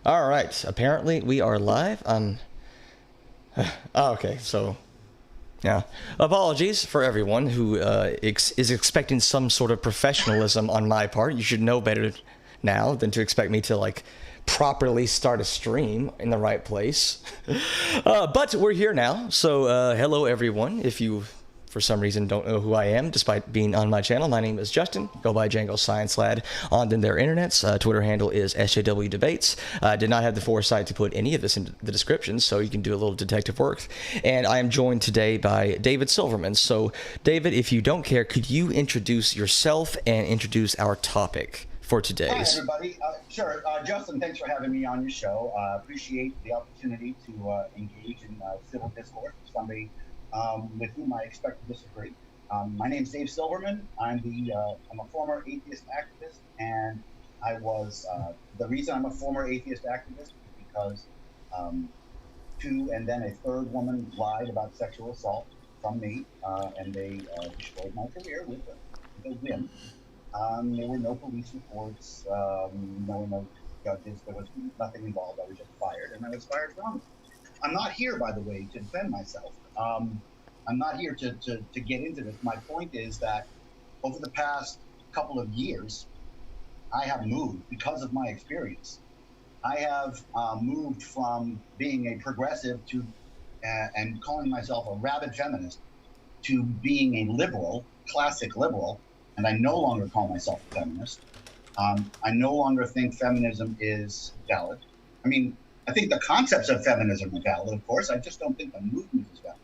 All right. Apparently, we are live. Oh, okay. So, yeah. Apologies for everyone who is expecting some sort of professionalism on my part. You should know better now than to expect me to properly start a stream in the right place. But we're here now. So, hello everyone. If you for some reason don't know who I am, despite being on my channel, my name is Justin. Go by Django Science Lad on their internets. Twitter handle is SJW Debates. I did not have the foresight to put any of this in the description, so you can do a little detective work. And I am joined today by David Silverman. So, David, if you don't care, could you introduce yourself and introduce our topic for today's? Hi, everybody. Sure. Justin, thanks for having me on your show. Appreciate the opportunity to engage in civil discourse with somebody with whom I expect to disagree. My name's Dave Silverman. I'm a former atheist activist, and I was the reason I'm a former atheist activist is because two and then a third woman lied about sexual assault from me, and they destroyed my career with a whim. There were no police reports, no judges. There was nothing involved. I was just fired, and I was fired from. I'm not here, by the way, to defend myself. I'm not here to get into this. My point is that over the past couple of years, I have moved because of my experience. I have moved from being a progressive to and calling myself a rabid feminist to being a liberal, classic liberal. And I no longer call myself a feminist. I no longer think feminism is valid. I mean, I think the concepts of feminism are valid, of course. I just don't think the movement is valid.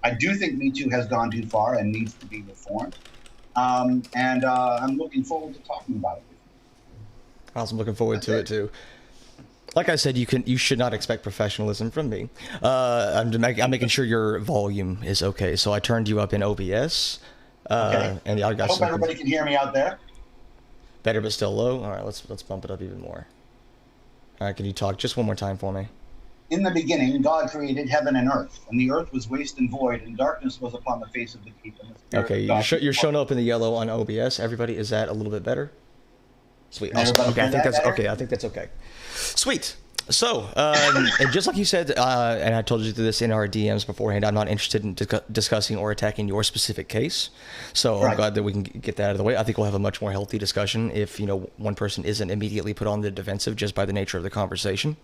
I do think Me Too has gone too far and needs to be reformed. And I'm looking forward to talking about it with you. Awesome, looking forward to it too. Like I said, you should not expect professionalism from me. I'm making sure your volume is okay. So I turned you up in OBS. Okay. And I got hope everybody can hear me out there. Better but still low. All right, let's bump it up even more. All right, can you talk just one more time for me? In the beginning, God created heaven and earth, and the earth was waste and void, and darkness was upon the face of the deep. Okay, you're showing up in the yellow on OBS. Everybody, is that a little bit better? Sweet. Awesome. Okay, I think that's better? Okay. I think that's okay. Sweet. So, and just like you said, and I told you this in our DMs beforehand, I'm not interested in discussing or attacking your specific case. So right. I'm glad that we can get that out of the way. I think we'll have a much more healthy discussion if, one person isn't immediately put on the defensive just by the nature of the conversation.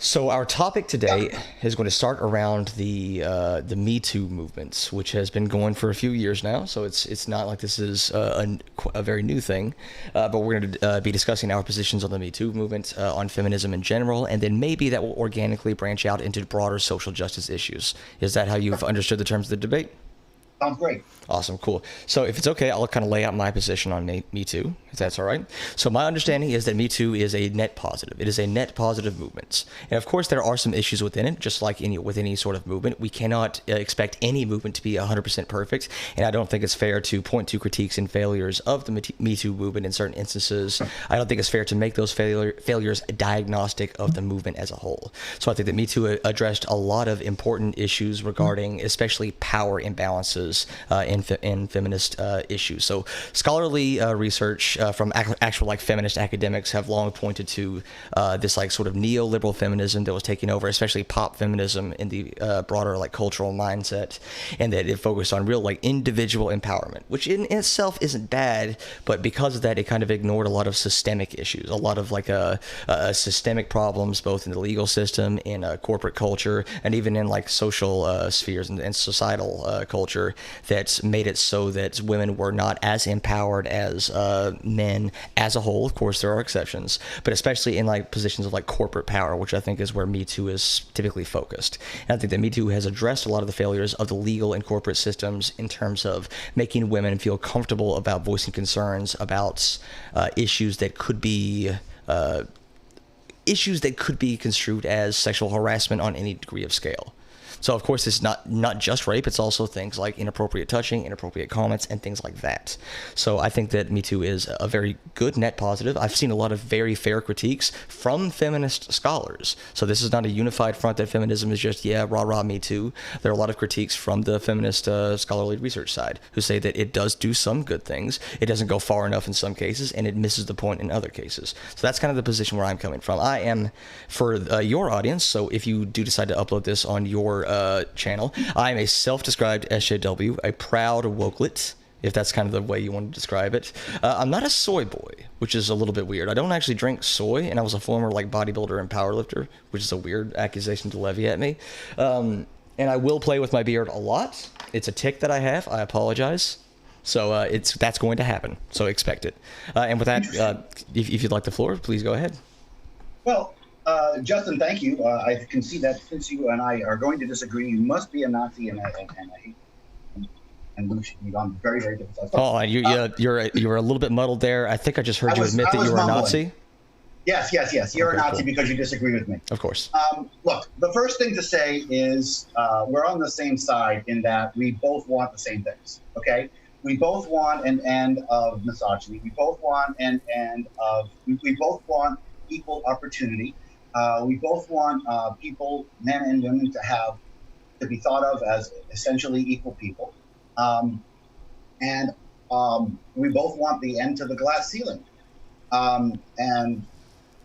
So our topic today is going to start around the Me Too movement, which has been going for a few years now. So it's not like this is a very new thing, but we're going to be discussing our positions on the Me Too movement, on feminism in general, and then maybe that will organically branch out into broader social justice issues. Is that how you've understood the terms of the debate? Sounds great. Awesome, cool. So if it's okay, I'll kind of lay out my position on Me Too, if that's all right. So my understanding is that Me Too is a net positive. It is a net positive movement. And of course, there are some issues within it, just like with any sort of movement. We cannot expect any movement to be 100% perfect. And I don't think it's fair to point to critiques and failures of the Me Too movement in certain instances. I don't think it's fair to make those failures diagnostic of the movement as a whole. So I think that Me Too addressed a lot of important issues regarding especially power imbalances in feminist issues. So scholarly research from actual feminist academics have long pointed to this sort of neoliberal feminism that was taking over, especially pop feminism in the broader cultural mindset, and that it focused on real individual empowerment, which in itself isn't bad, but because of that, it kind of ignored a lot of systemic issues, a lot of systemic problems, both in the legal system, in corporate culture, and even in social spheres and societal culture that made it so that women were not as empowered as men as a whole. Of course, there are exceptions, but especially in positions of corporate power, which I think is where Me Too is typically focused. And I think that Me Too has addressed a lot of the failures of the legal and corporate systems in terms of making women feel comfortable about voicing concerns about issues that could be construed as sexual harassment on any degree of scale. So of course it's not just rape, it's also things like inappropriate touching, inappropriate comments, and things like that. So I think that Me Too is a very good net positive. I've seen a lot of very fair critiques from feminist scholars. So this is not a unified front that feminism is just, yeah, rah rah Me Too. There are a lot of critiques from the feminist scholarly research side who say that it does do some good things. It doesn't go far enough in some cases, and it misses the point in other cases. So that's kind of the position where I'm coming from. I am, for your audience, so if you do decide to upload this on your channel, I am a self-described SJW, a proud wokelet, if that's kind of the way you want to describe it. I'm not a soy boy, which is a little bit weird. I don't actually drink soy, and I was a former like bodybuilder and powerlifter, which is a weird accusation to levy at me. And I will play with my beard a lot. It's a tick that I have. I apologize. So that's going to happen. So expect it. And with that, if you'd like the floor, please go ahead. Well, Justin, thank you. I can see that since you and I are going to disagree, you must be a Nazi and we should be on very, very different sides. Oh, you were a little bit muddled there. I think I just heard you admit that you were a Nazi. Yes. You're okay, a Nazi cool. Because you disagree with me. Of course. Look, the first thing to say is we're on the same side in that we both want the same things. Okay, we both want an end of misogyny. We both want an end of. We both want equal opportunity. We both want people, men and women, to be thought of as essentially equal people. And we both want the end to the glass ceiling. And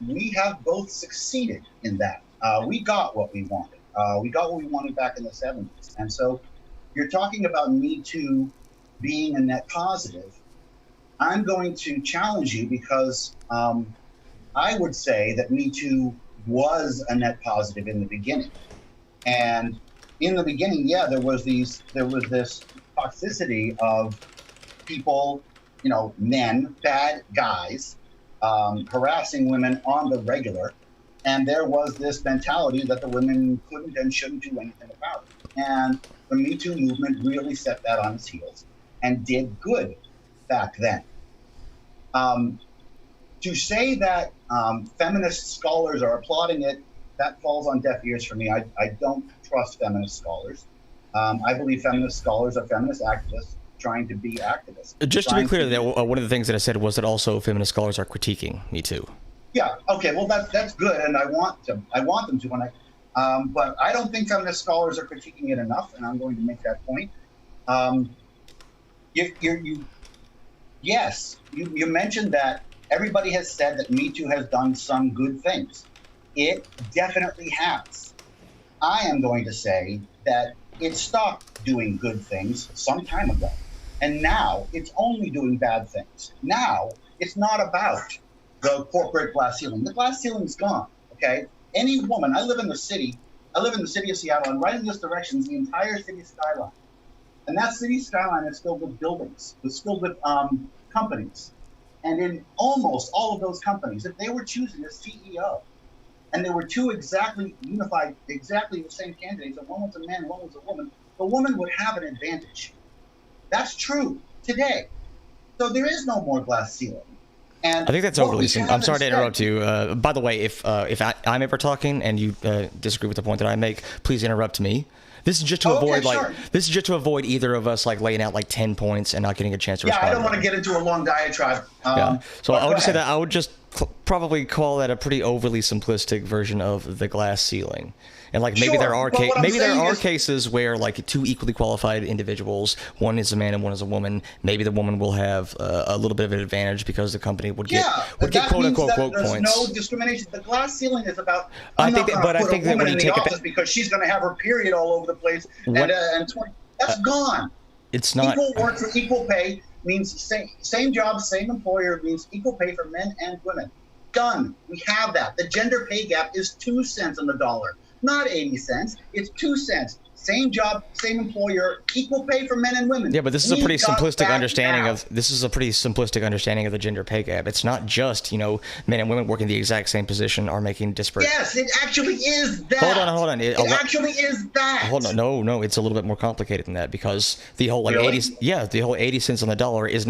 we have both succeeded in that. We got what we wanted. We got what we wanted back in the 70s. And so you're talking about Me Too being a net positive. I'm going to challenge you because I would say that Me Too was a net positive in the beginning. And in the beginning, yeah, there was this toxicity of people, men, bad guys, harassing women on the regular. And there was this mentality that the women couldn't and shouldn't do anything about it. And the Me Too movement really set that on its heels and did good back then. To say that feminist scholars are applauding it, that falls on deaf ears for me. I don't trust feminist scholars. I believe feminist scholars are feminist activists trying to be activists. Just to be clear, one of the things that I said was that also feminist scholars are critiquing Me Too. Yeah. Okay. Well, that's good, and I want them to. But I don't think feminist scholars are critiquing it enough, and I'm going to make that point. You mentioned that everybody has said that Me Too has done some good things. It definitely has. I am going to say that it stopped doing good things some time ago. And now it's only doing bad things. Now it's not about the corporate glass ceiling. The glass ceiling's gone, okay? Any woman, I live in the city of Seattle, and right in this direction is the entire city skyline. And that city skyline is filled with buildings. It's filled with companies. And in almost all of those companies, if they were choosing a CEO, and there were two exactly the same candidates, and one was a man, one was a woman, the woman would have an advantage. That's true today. So there is no more glass ceiling. And I think that's overly simple. I'm sorry to interrupt you. By the way, if I'm ever talking and you disagree with the point that I make, please interrupt me. This is just to avoid this is just to avoid either of us laying out 10 points and not getting a chance to respond. Yeah, I don't want to get into a long diatribe. Yeah. So I would just say that I would just probably call that a pretty overly simplistic version of the glass ceiling. And maybe there are cases where two equally qualified individuals, one is a man and one is a woman, maybe the woman will have a little bit of an advantage because the company would get quote unquote quote points. There's no discrimination. The glass ceiling is about I think that when you take it because she's going to have her period all over the place that's gone. It's not equal work for equal pay means same job, same employer means equal pay for men and women. Done. We have that. The gender pay gap is 2 cents on the dollar. Not 80 cents. It's 2 cents. Same job, same employer, equal pay for men and women. Yeah, but this is a pretty simplistic understanding of the gender pay gap. It's not just, men and women working the exact same position are making disparate. Yes, it actually is that. Hold on. It actually is that. Hold on. No, it's a little bit more complicated than that because the whole the whole 80 cents on the dollar is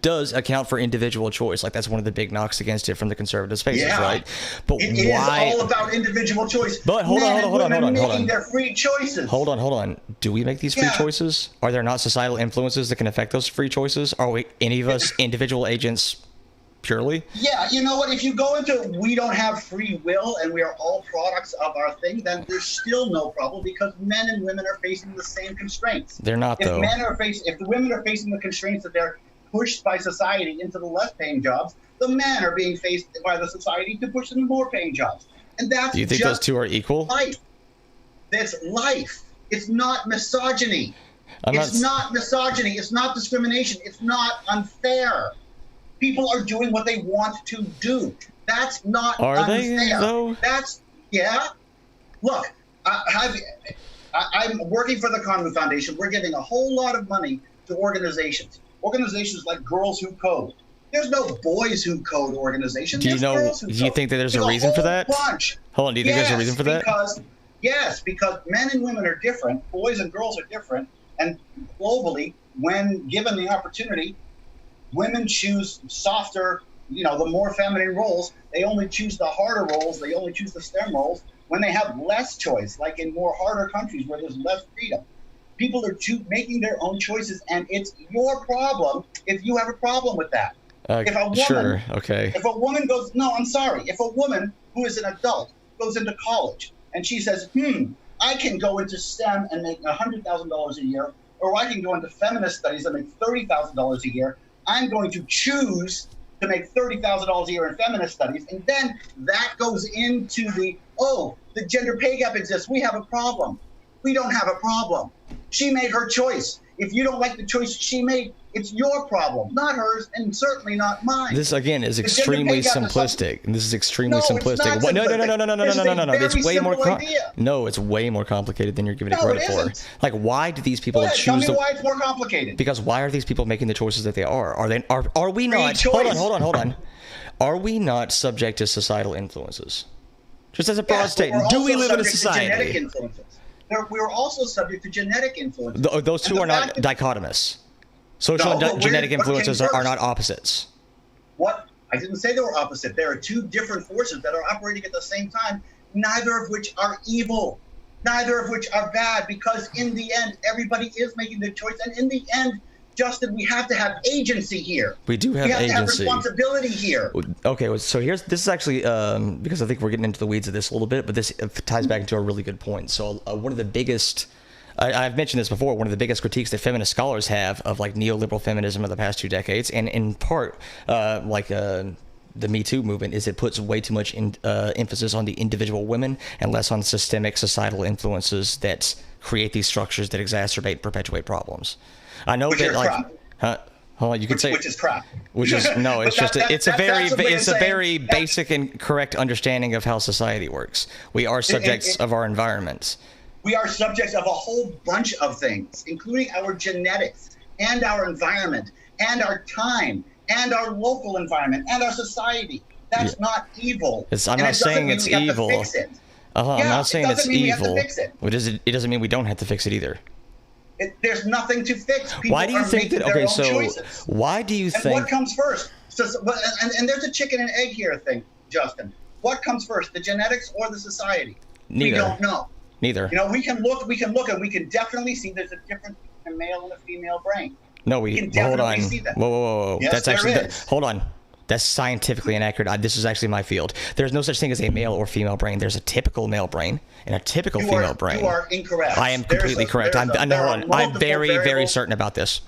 does account for individual choice. Like, that's one of the big knocks against it from the conservative spaces, right? But it why? is all about individual choice. But hold on. Making their free choices. Hold on. Do we make these free choices? Are there not societal influences that can affect those free choices? Are we, any of us, individual agents purely? Yeah, you know what? If you go into we don't have free will and we are all products of our thing, then there's still no problem because men and women are facing the same constraints. They're not, though. If the women are facing the constraints that they're pushed by society into the less paying jobs, the men are being faced by the society to push them to more paying jobs. And that's Do you think just those two are equal? life. That's life. It's not misogyny. It's not misogyny. It's not discrimination. It's not unfair. People are doing what they want to do. That's not unfair. Are they, though? Look, I'm working for the Conway Foundation. We're giving a whole lot of money to organizations like Girls Who Code. There's no Boys Who Code organization. Do you think that there's a reason for that? Hold on, do you think there's a reason for that? Because men and women are different, boys and girls are different, and globally, when given the opportunity, women choose softer, the more feminine roles. They only choose the harder roles. They only choose the STEM roles when they have less choice, like in more harder countries where there's less freedom. People are making their own choices, and it's your problem if you have a problem with that. If a woman if a woman who is an adult goes into college and she says, I can go into STEM and make $100,000 a year, or I can go into feminist studies and make $30,000 a year, I'm going to choose to make $30,000 a year in feminist studies, and then that goes into the gender pay gap exists. We have a problem. We don't have a problem. She made her choice. If you don't like the choice she made, it's your problem, not hers, and certainly not mine. This again is extremely simplistic. This is extremely simplistic. It's not no. It's way more. No, it's way more complicated than you're giving it credit for. Like, why do these people choose? Tell me why it's more complicated. Because why are these people making the choices that they are? Are we not? Hold on. Are we not subject to societal influences? Just as a broad statement, do we live in a society? Genetic influences. We are also subject to genetic influences. Those two are not dichotomous. Social and genetic influences are not opposites. What? I didn't say they were opposite. There are two different forces that are operating at the same time, neither of which are evil, neither of which are bad, because in the end, everybody is making the choice. And in the end, Justin, we have to have agency here. We do have agency. We have to have responsibility here. Okay, so this is actually, because I think we're getting into the weeds of this a little bit, but this ties back into a really good point. So one of the biggest, I've mentioned this before, one of the biggest critiques that feminist scholars have of like neoliberal feminism of the past 2 decades, and in part, the MeToo movement, is it puts way too much emphasis on the individual women and less on systemic societal influences that create these structures that exacerbate and perpetuate problems. I know hold on, you could say which is crap. Which is no, it's just it's a very basic and correct understanding of how society works. We are subjects of our environment. We are subjects of a whole bunch of things, including our genetics and our environment and our time and our local environment and our society. That's not evil. I'm not saying it's evil. I'm not saying it's evil. It doesn't mean we don't have to fix it either. There's nothing to fix. People why do you think that? Okay, so choices. Why do you think? And what comes first? And there's a chicken and egg here thing, Justin. What comes first, the genetics or the society? Neither. We don't know. Neither. We can look, and we can definitely see there's a difference between a male and a female brain. No, hold on. See that. Whoa. Yes, Hold on. That's scientifically inaccurate. This is actually my field. There's no such thing as a male or female brain. There's a typical male brain and a typical female brain. You are incorrect. I am completely correct. I'm very certain about this.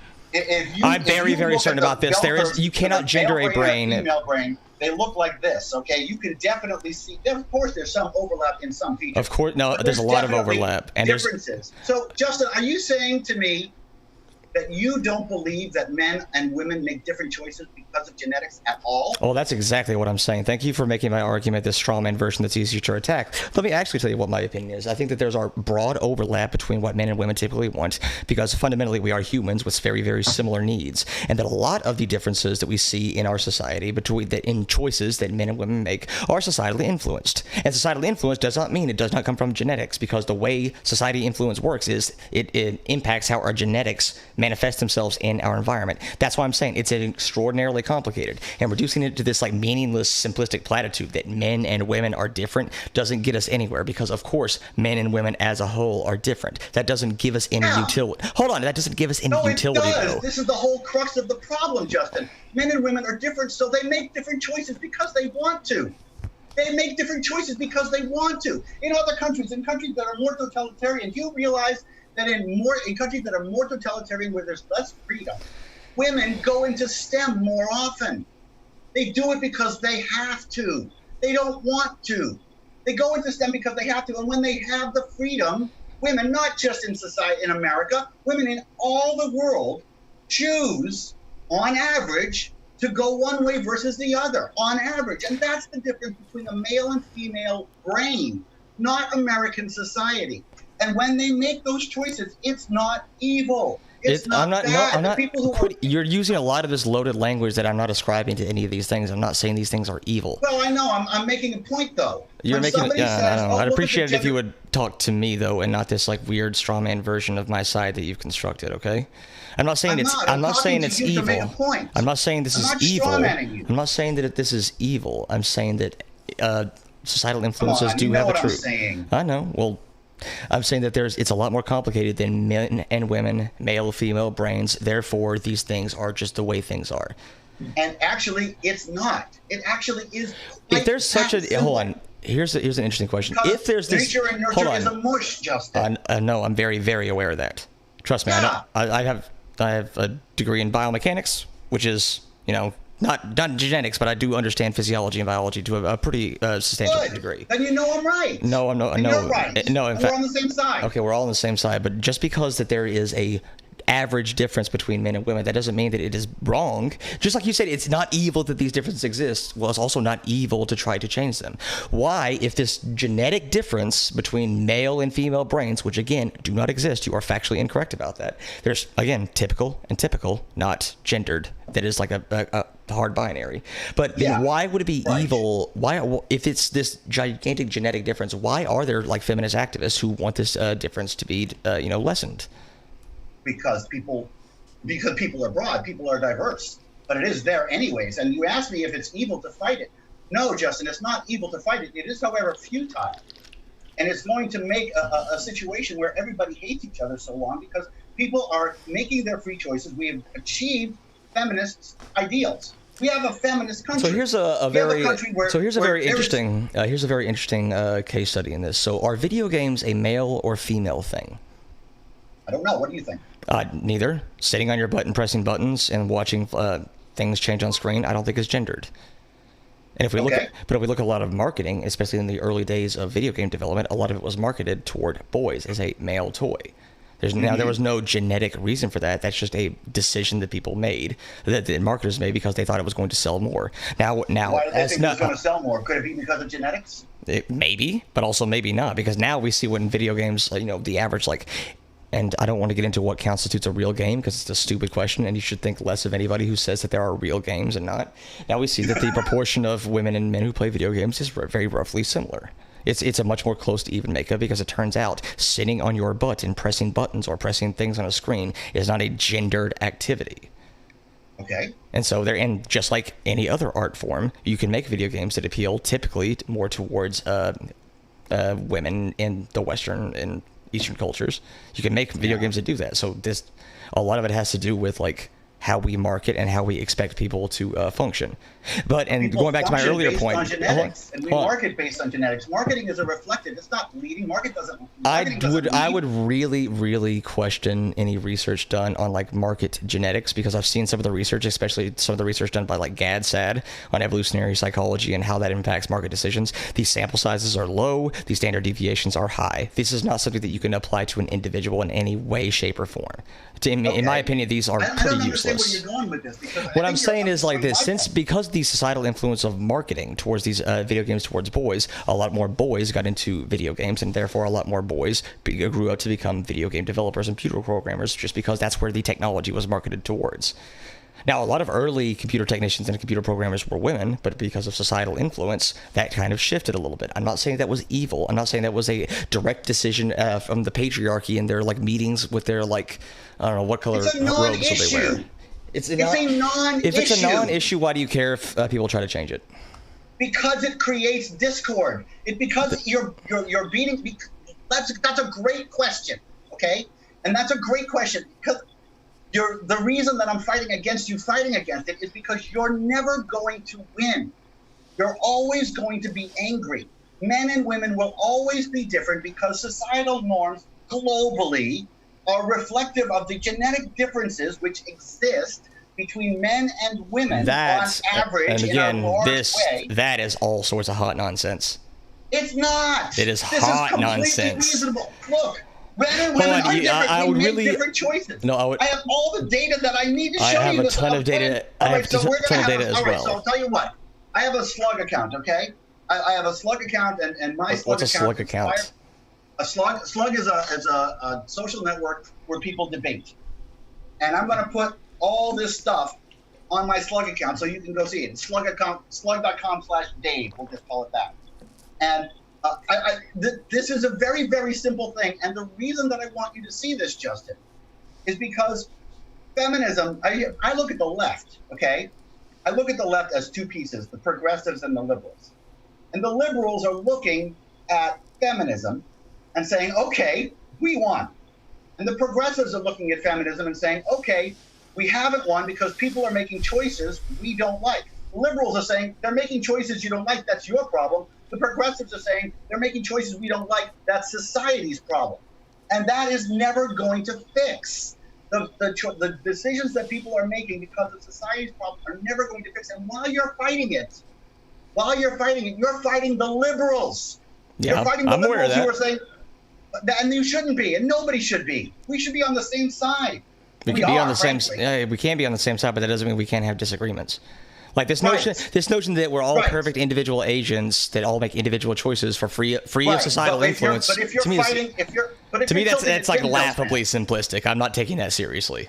I'm very certain about this. You cannot gender a brain. Female brain. They look like this. Okay, you can definitely see. Of course, there's some overlap in some features. Of course, no. There's a lot of overlap and differences. So, Justin, are you saying to me that you don't believe that men and women make different choices because of genetics at all? Oh, that's exactly what I'm saying. Thank you for making my argument this strawman version that's easier to attack. Let me actually tell you what my opinion is. I think that there's a broad overlap between what men and women typically want, because fundamentally we are humans with very similar needs, and that a lot of the differences that we see in our society in choices that men and women make are societally influenced. And societally influenced does not mean it does not come from genetics, because the way society influence works is it impacts how our genetics manifest themselves in our environment. That's why I'm saying it's extraordinarily complicated, and reducing it to this like meaningless, simplistic platitude that men and women are different doesn't get us anywhere, because of course men and women as a whole are different. That doesn't give us any utility. Hold on, that doesn't give us any utility. It does. Though. This is the whole crux of the problem, Justin. Men and women are different, so they make different choices because they want to. They make different choices because they want to. In other countries, in countries that are more totalitarian, you realize that in countries that are more totalitarian, where there's less freedom, women go into STEM more often. They do it because they have to. They don't want to. They go into STEM because they have to. And when they have the freedom, women, not just in society, in America, women in all the world choose, on average, to go one way versus the other, on average. And that's the difference between a male and female brain, not American society. And when they make those choices, it's not evil. It's not bad. I'm not. You're using a lot of this loaded language that I'm not ascribing to any of these things. I'm not saying these things are evil. Well, I know. I'm making a point, though. You're making. I know. I'd appreciate it if you would talk to me, though, and not this like weird straw man version of my side that you've constructed. Okay. I'm not saying I'm not saying it's evil. I'm not saying this is evil. I'm not saying that this is evil. I'm saying that societal influences do have a truth. I know. Well, I'm saying that it's a lot more complicated than men and women, male, female brains. Therefore, these things are just the way things are. And actually, it's not. It actually is. If there's such a hold on. Here's an interesting question. Because if there's this nature and nurture is a mush, Justin. No, I'm very, very aware of that. Trust me. Yeah. I have a degree in biomechanics, which is, not genetics, but I do understand physiology and biology to a pretty substantial degree. Then you know I'm right. No, I'm not. You're right. No, in fact, we're on the same side. Okay, we're all on the same side, but just because that there is a average difference between men and women, that doesn't mean that it is wrong. Just like you said, it's not evil that these differences exist. Well, it's also not evil to try to change them. Why, if this genetic difference between male and female brains, which again do not exist, you are factually incorrect about that. There's again typical and typical, not gendered. That is like a hard binary. But then why would it be evil? Why, if it's this gigantic genetic difference, why are there like feminist activists who want this difference to be lessened? Because people are broad, people are diverse, but it is there anyways. And you asked me if it's evil to fight it. No, Justin, it's not evil to fight it. It is, however, futile. And it's going to make a situation where everybody hates each other so long because people are making their free choices. We have achieved feminist ideals. We have a feminist country. So here's a very interesting case study in this. So are video games a male or female thing? I don't know. What do you think? Neither. Sitting on your butt and pressing buttons and watching things change on screen, I don't think is gendered. And if we look at a lot of marketing, especially in the early days of video game development, a lot of it was marketed toward boys as a male toy. Now there was no genetic reason for that. That's just a decision that people made, that the marketers made because they thought it was going to sell more. Now, why do they think it was going to sell more? Could it be because of genetics? Maybe, but also maybe not, because now we see when video games, the average and I don't want to get into what constitutes a real game because it's a stupid question, and you should think less of anybody who says that there are real games and not. Now we see that the proportion of women and men who play video games is very roughly similar. It's a much more close to even makeup because it turns out sitting on your butt and pressing buttons or pressing things on a screen is not a gendered activity. Okay. And so and just like any other art form, you can make video games that appeal typically more towards women in the Western and Eastern cultures. You can make video games that do that. So a lot of it has to do with how we market and how we expect people to function. But going back to my earlier point, on genetics, and we market based on genetics. Marketing is a reflective. It's not leading. I would really question any research done on market genetics, because I've seen some of the research, especially some of the research done by GAD-SAD on evolutionary psychology and how that impacts market decisions. These sample sizes are low. These standard deviations are high. This is not something that you can apply to an individual in any way, shape, or form. In my opinion, these are pretty useless. Where you're going with this, what I'm saying is because the societal influence of marketing towards these video games towards boys, a lot more boys got into video games, and therefore a lot more boys grew up to become video game developers and computer programmers, just because that's where the technology was marketed towards. Now, a lot of early computer technicians and computer programmers were women, but because of societal influence, that kind of shifted a little bit. I'm not saying that was evil. I'm not saying that was a direct decision from the patriarchy in their like meetings with their like, I don't know what color robes that they wear. It's a non-issue. If it's a non-issue, why do you care if people try to change it? Because it creates discord. Because you're beating. That's a great question. Okay, and that's a great question because. The reason that I'm fighting against it is because you're never going to win. You're always going to be angry. Men and women will always be different because societal norms globally are reflective of the genetic differences which exist between men and women on average. And again, that is all sorts of hot nonsense. It's not. It is hot nonsense. Reasonable. Look. Men and women are different. We make different choices. No, I have all the data that I need to show you. I have a ton of data. I have a ton of data as well. All right, so I'll tell you what. I have a slug account, okay? I have a slug account, and my slug account. What's a slug account? A slug is a social network where people debate. And I'm going to put all this stuff on my slug account so you can go see it. It's slug.com/Dave. We'll just call it that. And this is a very, very simple thing. And the reason that I want you to see this, Justin, is because feminism, I look at the left, okay? I look at the left as two pieces, the progressives and the liberals. And the liberals are looking at feminism and saying, okay, we won. And the progressives are looking at feminism and saying, okay, we haven't won because people are making choices we don't like. The liberals are saying, they're making choices you don't like, that's your problem. The progressives are saying they're making choices we don't like. That's society's problem. And that is never going to fix. The decisions that people are making because of society's problem are never going to fix. And while you're fighting it, you're fighting the liberals. Yeah, you're fighting the liberals who are saying, and you shouldn't be, and nobody should be. We should be on the same side. We can be on the same side, but that doesn't mean we can't have disagreements. Like this notion that we're all perfect individual agents that all make individual choices for free of societal influence. But if you're fighting, to me that's like laughably simplistic. I'm not taking that seriously.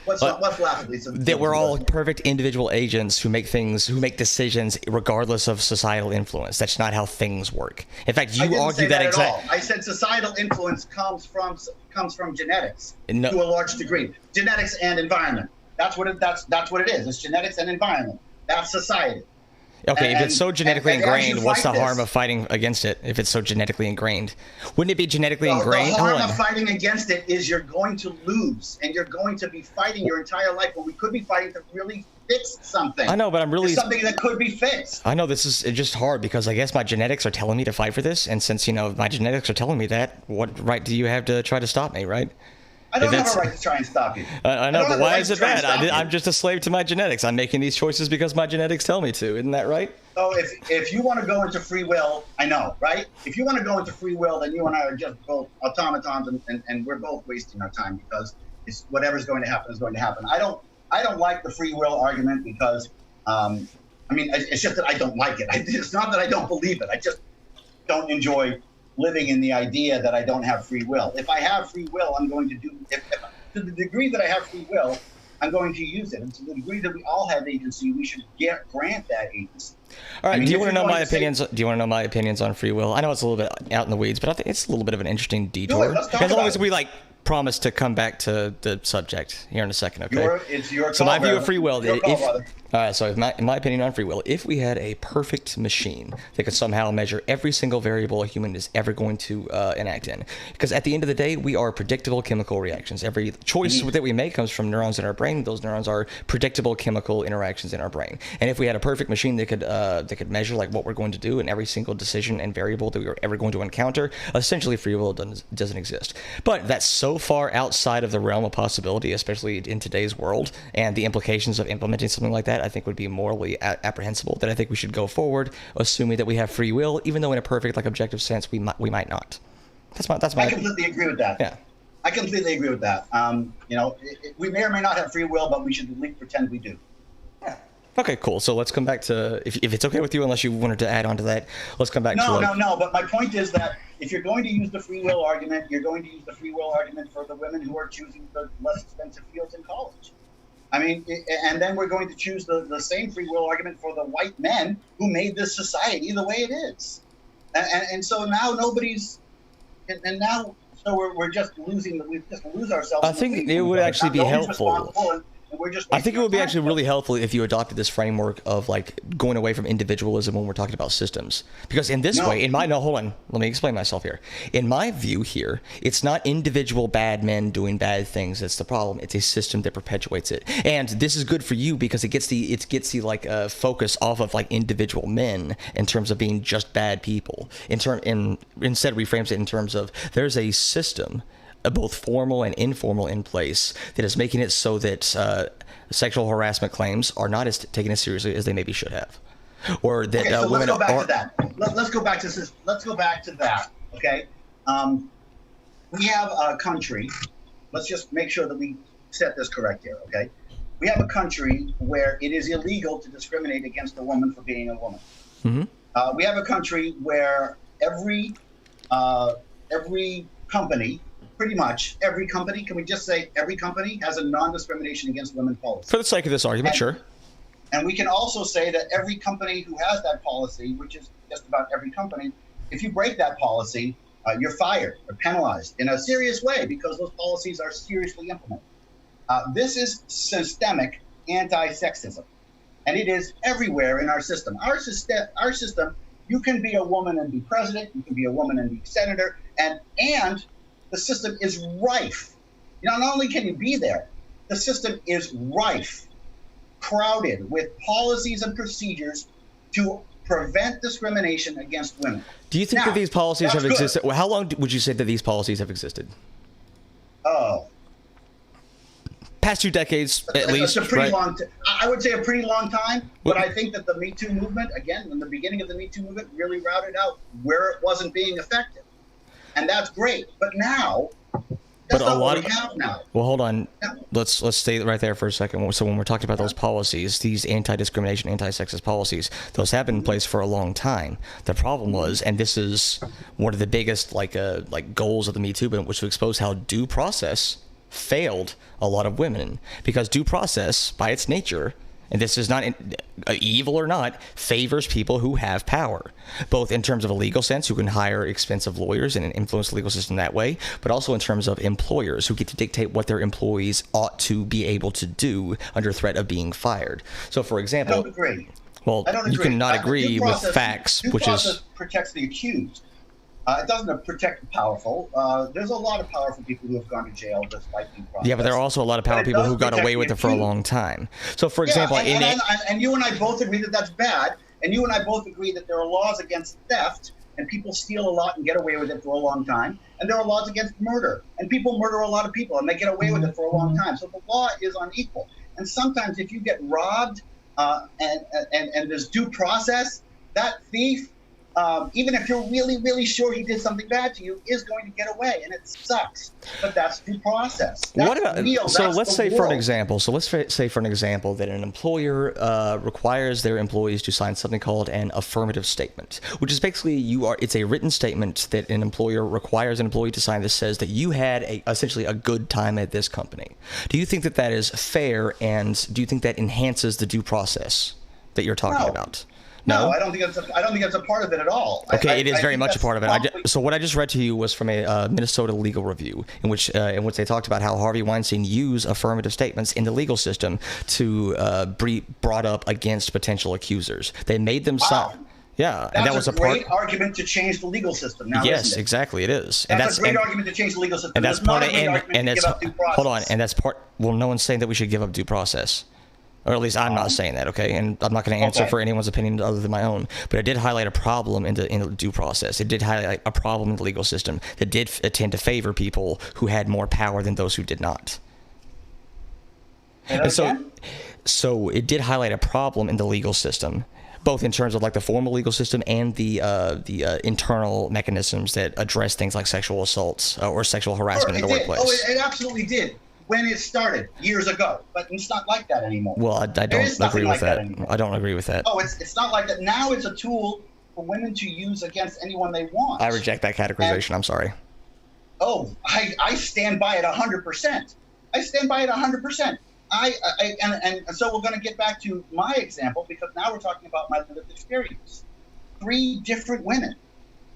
What's laughably simplistic? That we're all perfect individual agents who make decisions regardless of societal influence. That's not how things work. In fact, you argue that exactly. I said societal influence comes from genetics to a large degree. Genetics and environment. That's what it is. It's genetics and environment. That's society. Okay, if it's so genetically ingrained, what's the harm of fighting against it if it's so genetically ingrained? Wouldn't it be genetically ingrained? The harm of fighting against it is you're going to lose, and you're going to be fighting your entire life when we could be fighting to really fix something. I know, but something that could be fixed. I know this is just hard because I guess my genetics are telling me to fight for this, and since my genetics are telling me that, what right do you have to try to stop me, right? I don't have a right to try and stop you. I know, but why is it bad? I'm just a slave to my genetics. I'm making these choices because my genetics tell me to. Isn't that right? So if you want to go into free will, I know, right? If you want to go into free will, then you and I are just both automatons, and we're both wasting our time because it's whatever's going to happen is going to happen. I don't like the free will argument because, it's just that I don't like it. It's not that I don't believe it. I just don't enjoy living in the idea that I don't have free will. If I have free will, I'm going to do, to the degree that I have free will, I'm going to use it. And to the degree that we all have agency, we should grant that agency. All right, do you want to know my opinions? Do you want to know my opinions on free will? I know it's a little bit out in the weeds, but I think it's a little bit of an interesting detour. As long as we promise to come back to the subject here in a second, okay? It's your call, so my view of free will. All right, so in my opinion on free will, if we had a perfect machine that could somehow measure every single variable a human is ever going to enact in, because at the end of the day, we are predictable chemical reactions. Every choice that we make comes from neurons in our brain. Those neurons are predictable chemical interactions in our brain. And if we had a perfect machine that could measure like what we're going to do in every single decision and variable that we are ever going to encounter, essentially free will doesn't exist. But that's so far outside of the realm of possibility, especially in today's world, and the implications of implementing something like that, I think would be morally apprehensible, that I think we should go forward assuming that we have free will, even though in a perfect objective sense we might not. That's my I completely agree with that. Yeah. I completely agree with that. We may or may not have free will, but we should at least pretend we do. Yeah. Okay, cool. So let's come back to, if it's okay with you, unless you wanted to add on to that, let's come back to... No, but my point is that if you're going to use the free will argument, you're going to use the free will argument for the women who are choosing the less expensive fields in college. I mean, and then we're going to choose the same free will argument for the white men who made this society the way it is. And so now nobody's, and now, so we're just losing, we just lose ourselves. I think it would actually be helpful. I think it would be actually really helpful if you adopted this framework of like going away from individualism when we're talking about systems. Because in this way, hold on, let me explain myself here. In my view here, it's not individual bad men doing bad things that's the problem. It's a system that perpetuates it. And this is good for you because it gets the like focus off of like individual men in terms of being just bad people. Instead reframes it in terms of there's a system, both formal and informal, in place that is making it so that sexual harassment claims are not taken as seriously as they maybe should have, or that so women let's go back to that. Let's go back to Let's go back to that. Okay, we have a country. Let's just make sure that we set this correct here. Okay, we have a country where it is illegal to discriminate against a woman for being a woman. Mm-hmm. We have a country where every company. Pretty much every company, can we just say every company has a non-discrimination against women policy? For the sake of this argument, sure. And we can also say that every company who has that policy, which is just about every company, if you break that policy, you're fired or penalized in a serious way because those policies are seriously implemented. This is systemic anti-sexism, and it is everywhere in our system. Our system, you can be a woman and be president, you can be a woman and be senator, and the system is rife. Not only can you be there, the system is rife, crowded with policies and procedures to prevent discrimination against women. Do you think that these policies have existed? Well, how long would you say that these policies have existed? Oh. Past 2 decades, at least. It's a pretty long I would say a pretty long time, but I think that the Me Too movement, again, in the beginning of the Me Too movement, really routed out where it wasn't being effective. And that's great, but now that's not what we have now. Well, hold on. Let's stay right there for a second. So when we're talking about those policies, these anti-discrimination, anti-sexist policies, those have been in place for a long time. The problem was, and this is one of the biggest like goals of the Me Too movement, was to expose how due process failed a lot of women, because due process, by its nature, and this is not evil or not, favors people who have power, both in terms of a legal sense, who can hire expensive lawyers and influence the legal system that way, but also in terms of employers who get to dictate what their employees ought to be able to do under threat of being fired. So, for example, I don't agree. Well, you cannot agree with facts, which is protects the accused. It doesn't protect the powerful. There's a lot of powerful people who have gone to jail despite due process. Yeah, but there are also a lot of powerful people who got away with it for a long time. So, for example, and you and I both agree that that's bad, and you and I both agree that there are laws against theft, and people steal a lot and get away with it for a long time, and there are laws against murder, and people murder a lot of people, and they get away with it for a long time. So the law is unequal, and sometimes if you get robbed and there's due process, that thief, even if you're really, really sure he did something bad to you, is going to get away, and it sucks. But that's due process. That's real. So let's say for an example. So let's say for an example that an employer requires their employees to sign something called an affirmative statement, which is basically it's a written statement that an employer requires an employee to sign that says that you had essentially a good time at this company. Do you think that that is fair, and do you think that enhances the due process that you're talking about? No, I don't think that's a part of it at all. Okay, it is very much a part of it. So what I just read to you was from a Minnesota legal review, in which they talked about how Harvey Weinstein used affirmative statements in the legal system to be brought up against potential accusers. They made them sign. Yeah, and that was a great argument to change the legal system. Now, yes, exactly, it is. That's a great argument to change the legal system. And that's part of hold on, and that's part. Well, no one's saying that we should give up due process. Or at least I'm not saying that, okay? And I'm not going to answer for anyone's opinion other than my own. But it did highlight a problem in the due process. It did highlight a problem in the legal system that did tend to favor people who had more power than those who did not. And so it did highlight a problem in the legal system, both in terms of like the formal legal system and the internal mechanisms that address things like sexual assaults or sexual harassment in the workplace. Oh, it absolutely did. When it started years ago, but it's not like that anymore. Well, I don't agree with that. I don't agree with that. Oh, it's not like that. Now it's a tool for women to use against anyone they want. I reject that categorization. I'm sorry. Oh, I stand by it 100%. I stand by it 100%. And so we're going to get back to my example, because now we're talking about my lived experience. 3 different women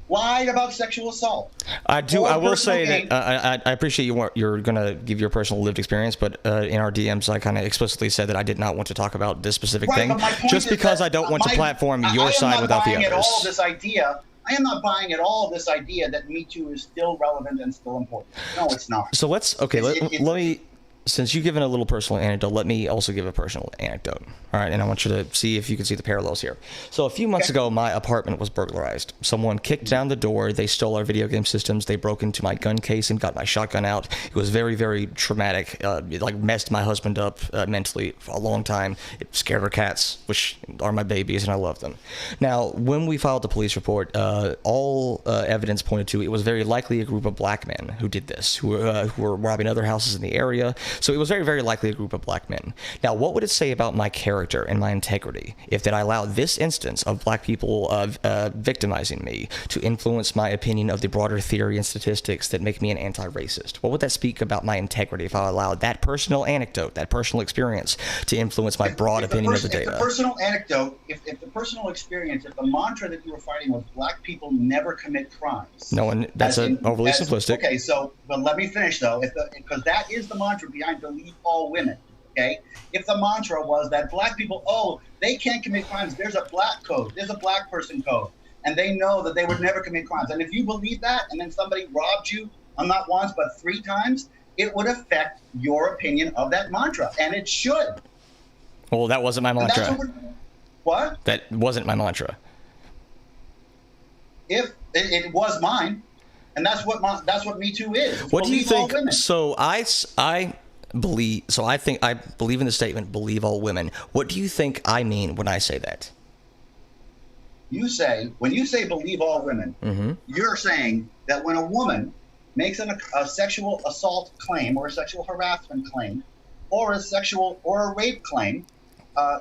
lied about sexual assault. I will say that I appreciate you're going to give your personal lived experience, but in our DMs, I kind of explicitly said that I did not want to talk about this specific thing, just because I don't want to platform your side without the others. I am not buying at all this idea that Me Too is still relevant and still important. No, it's not. So let me, since you've given a little personal anecdote, let me also give a personal anecdote. All right, and I want you to see if you can see the parallels here. So a few months ago, my apartment was burglarized. Someone kicked down the door. They stole our video game systems. They broke into my gun case and got my shotgun out. It was very, very traumatic. It like messed my husband up mentally for a long time. It scared our cats, which are my babies, and I love them. Now, when we filed the police report, all evidence pointed to it was very likely a group of black men who did this, who were robbing other houses in the area. So it was very, very likely a group of black men. Now, what would it say about my character and my integrity if that I allowed this instance of black people victimizing me to influence my opinion of the broader theory and statistics that make me an anti-racist? What would that speak about my integrity if I allowed that personal anecdote, that personal experience, to influence my broad opinion of the data? If the personal anecdote, if the personal experience, if the mantra that you were fighting was black people never commit crimes. No one, that's overly simplistic. Okay, so, but let me finish though, because that is the mantra behind believe all women. Okay, if the mantra was that black people, they can't commit crimes, there's a black code, there's a black person code, and they know that they would never commit crimes. And if you believe that, and then somebody robbed you, not once, but 3 times, it would affect your opinion of that mantra, and it should. Well, that wasn't my mantra. What? That wasn't my mantra. If it was mine, and that's what Me Too is. What do you think? So I think I believe in the statement, believe all women. What do you think I mean when I say that? When you say believe all women, you're saying that when a woman makes a sexual assault claim or a sexual harassment claim or a rape claim,